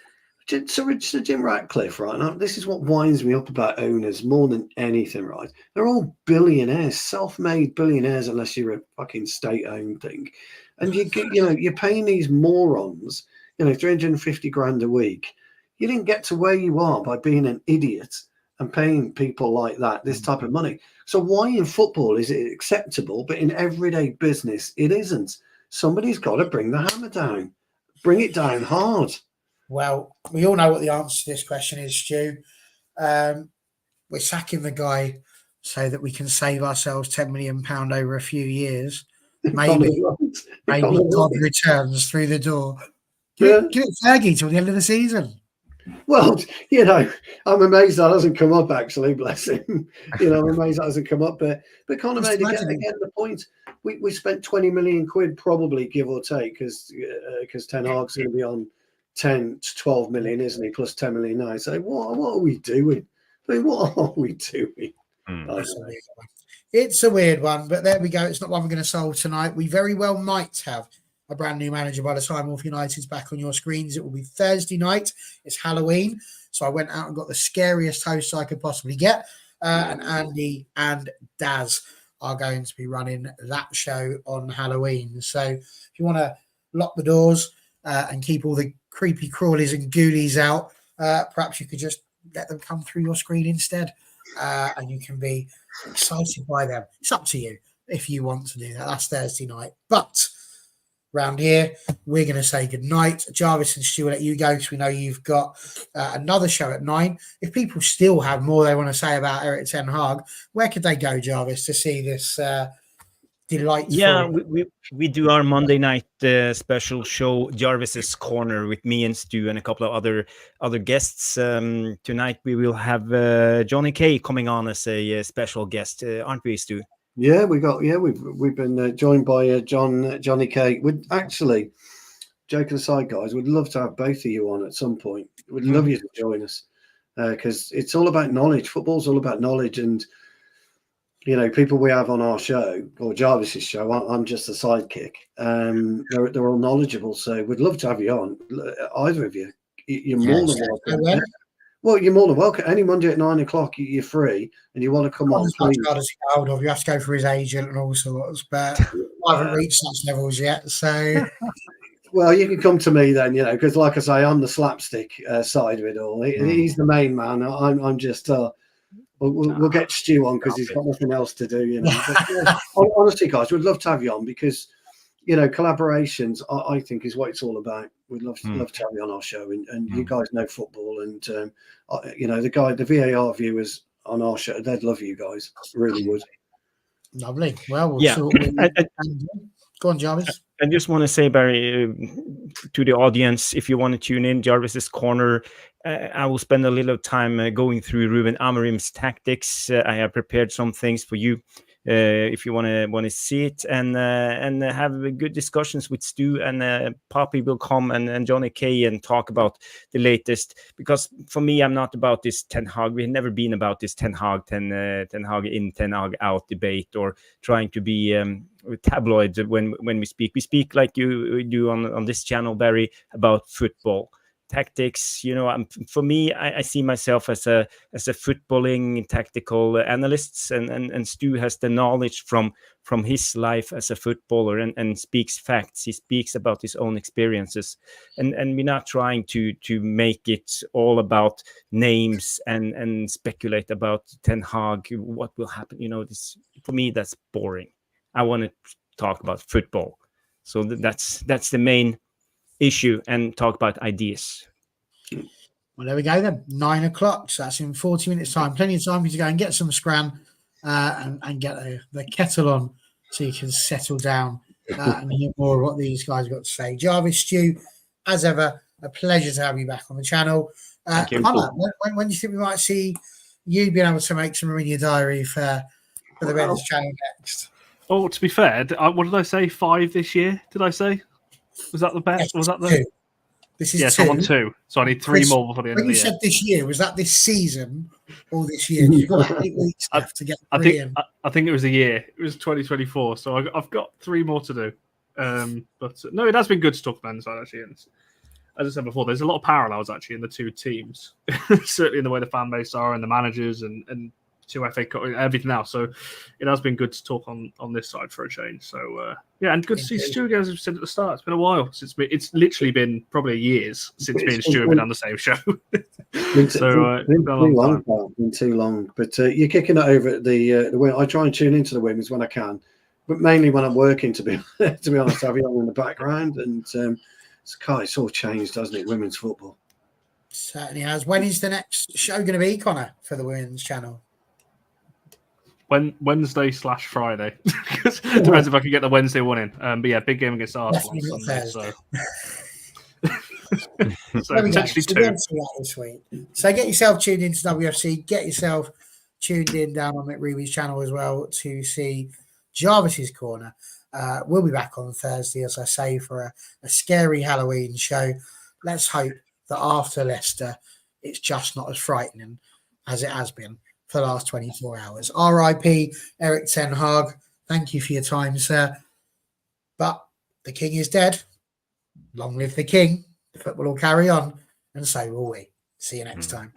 Sir Jim Ratcliffe, right? Now, this is what winds me up about owners more than anything, right? They're all billionaires, self-made billionaires, unless you're a fucking state-owned thing, and you're paying these morons, 350 grand a week. You didn't get to where you are by being an idiot and paying people like that this type of money. So why in football is it acceptable, but in everyday business it isn't? Somebody's got to bring the hammer down, bring it down hard. Well, we all know what the answer to this question is, Stu. We're sacking the guy so that we can save ourselves £10 million over a few years. Maybe God returns through the door. Give it Fergie till the end of the season. Well, I'm amazed that hasn't come up, actually, bless him. I'm amazed that hasn't come up. But Connor made again the point. We spent 20 million quid, probably, give or take, because Ten Hag's going to be on 10 to 12 million, isn't he? Plus 10 million now. So what are we doing? What are we doing? It's a weird one, but there we go. It's not one we're going to solve tonight. We very well might have a brand new manager by the time All for United's back on your screens. It will be Thursday night. It's Halloween. So I went out and got the scariest hosts I could possibly get. And Andy and Daz are going to be running that show on Halloween. So if you want to lock the doors and keep all the creepy crawlies and ghoulies out, perhaps you could just let them come through your screen instead. And you can be excited by them. It's up to you if you want to do that. That's Thursday night. But round here, we're going to say goodnight. Jarvis and Stu, let you go because we know you've got another show at 9. If people still have more they want to say about Erik Ten Hag, where could they go, Jarvis, to see this delightful? Yeah, we do our Monday night special show, Jarvis's Corner, with me and Stu and a couple of other guests. Tonight we will have Johnny K coming on as a special guest, aren't we, Stu? Yeah, we've been joined by Johnny K. Would actually, joking aside, guys, we'd love to have both of you on at some point. We'd love you to join us because it's all about knowledge. Football's all about knowledge, and people we have on our show or Jarvis's show. I'm just a sidekick. They're all knowledgeable, so we'd love to have you on. Either of you, you're more than welcome. Well, you're more than welcome. Any Monday at 9 o'clock, you're free, and you want to come on, As much please. hard as you get hold of, you have to go for his agent and all sorts, but I haven't reached such levels yet. So, Well, you can come to me then, because like I say, I'm the slapstick side of it all. He's the main man. I'm just. We'll get Stu on because he's got nothing else to do. But, honestly, guys, we'd love to have you on because collaborations, I think, is what it's all about. We'd love to have you on our show, and you guys know football, and the VAR viewers on our show, they'd love you guys, really would. Lovely. Well, Yeah. Go on, Jarvis. I just want to say, Barry, to the audience, if you want to tune in, Jarvis's Corner, I will spend a little time going through Ruben Amorim's tactics. I have prepared some things for you if you want to see it, and have good discussions with Stu, and Poppy will come, and Johnny K, and talk about the latest. Because for me, I'm not about this Ten Hag. We've never been about this Ten Hag in, Ten Hag out debate, or trying to be tabloid when we speak. We speak like you do on this channel, Barry, about football tactics. For me, I see myself as a footballing tactical analyst, and Stu has the knowledge from his life as a footballer, and speaks facts. He speaks about his own experiences, and we're not trying to make it all about names and speculate about Ten Hag, what will happen. This, for me, that's boring. I want to talk about football. So that's the main issue, and talk about ideas. Well, there we go then. 9 o'clock. So that's in 40 minutes' time. Plenty of time for you to go and get some scran and get the kettle on so you can settle down and hear more of what these guys got to say. Jarvis, Stu, as ever, a pleasure to have you back on the channel. Connor, when do you think we might see you being able to make some room in your diary for the Reds channel next? Oh, to be fair, what did I say? 5 this year? Did I say? Was that the best? Yes, was that the? 2. This is 2. So I'm on 2. So I need 3 more before the end of the year. When you said this year, was that this season or this year? You've got 8 weeks left to get 3 in. I think it was a year. It was 2024. So I've got 3 more to do. But no, it has been good to talk about inside, actually. And as I said before, there's a lot of parallels actually in the two teams. Certainly in the way the fan base are and the managers and 2 FA Cup, everything else. So it has been good to talk on this side for a change. So and good to see Stu again, as we said at the start. It's been a while since it's literally been probably years since me and Stu have been on the same show. Been too long. But you're kicking it over at the women. I try and tune into the women's when I can, but mainly when I'm working. To be honest, I have it on in the background, and it's all changed, hasn't it? Women's football Certainly has. When is the next show going to be, Connor, for the women's channel? Wednesday/Friday. Depends if I can get the Wednesday one in. But yeah, big game against Arsenal on Sunday. So potentially 2. This week. So get yourself tuned into WFC. Get yourself tuned in down on McReeby's channel as well to see Jarvis's Corner. We'll be back on Thursday, as I say, for a scary Halloween show. Let's hope that after Leicester, it's just not as frightening as it has been for the last 24 hours. R.I.P. Erik Ten Hag. Thank you for your time, sir. But the king is dead. Long live the king. The football will carry on, and so will we. See you next time.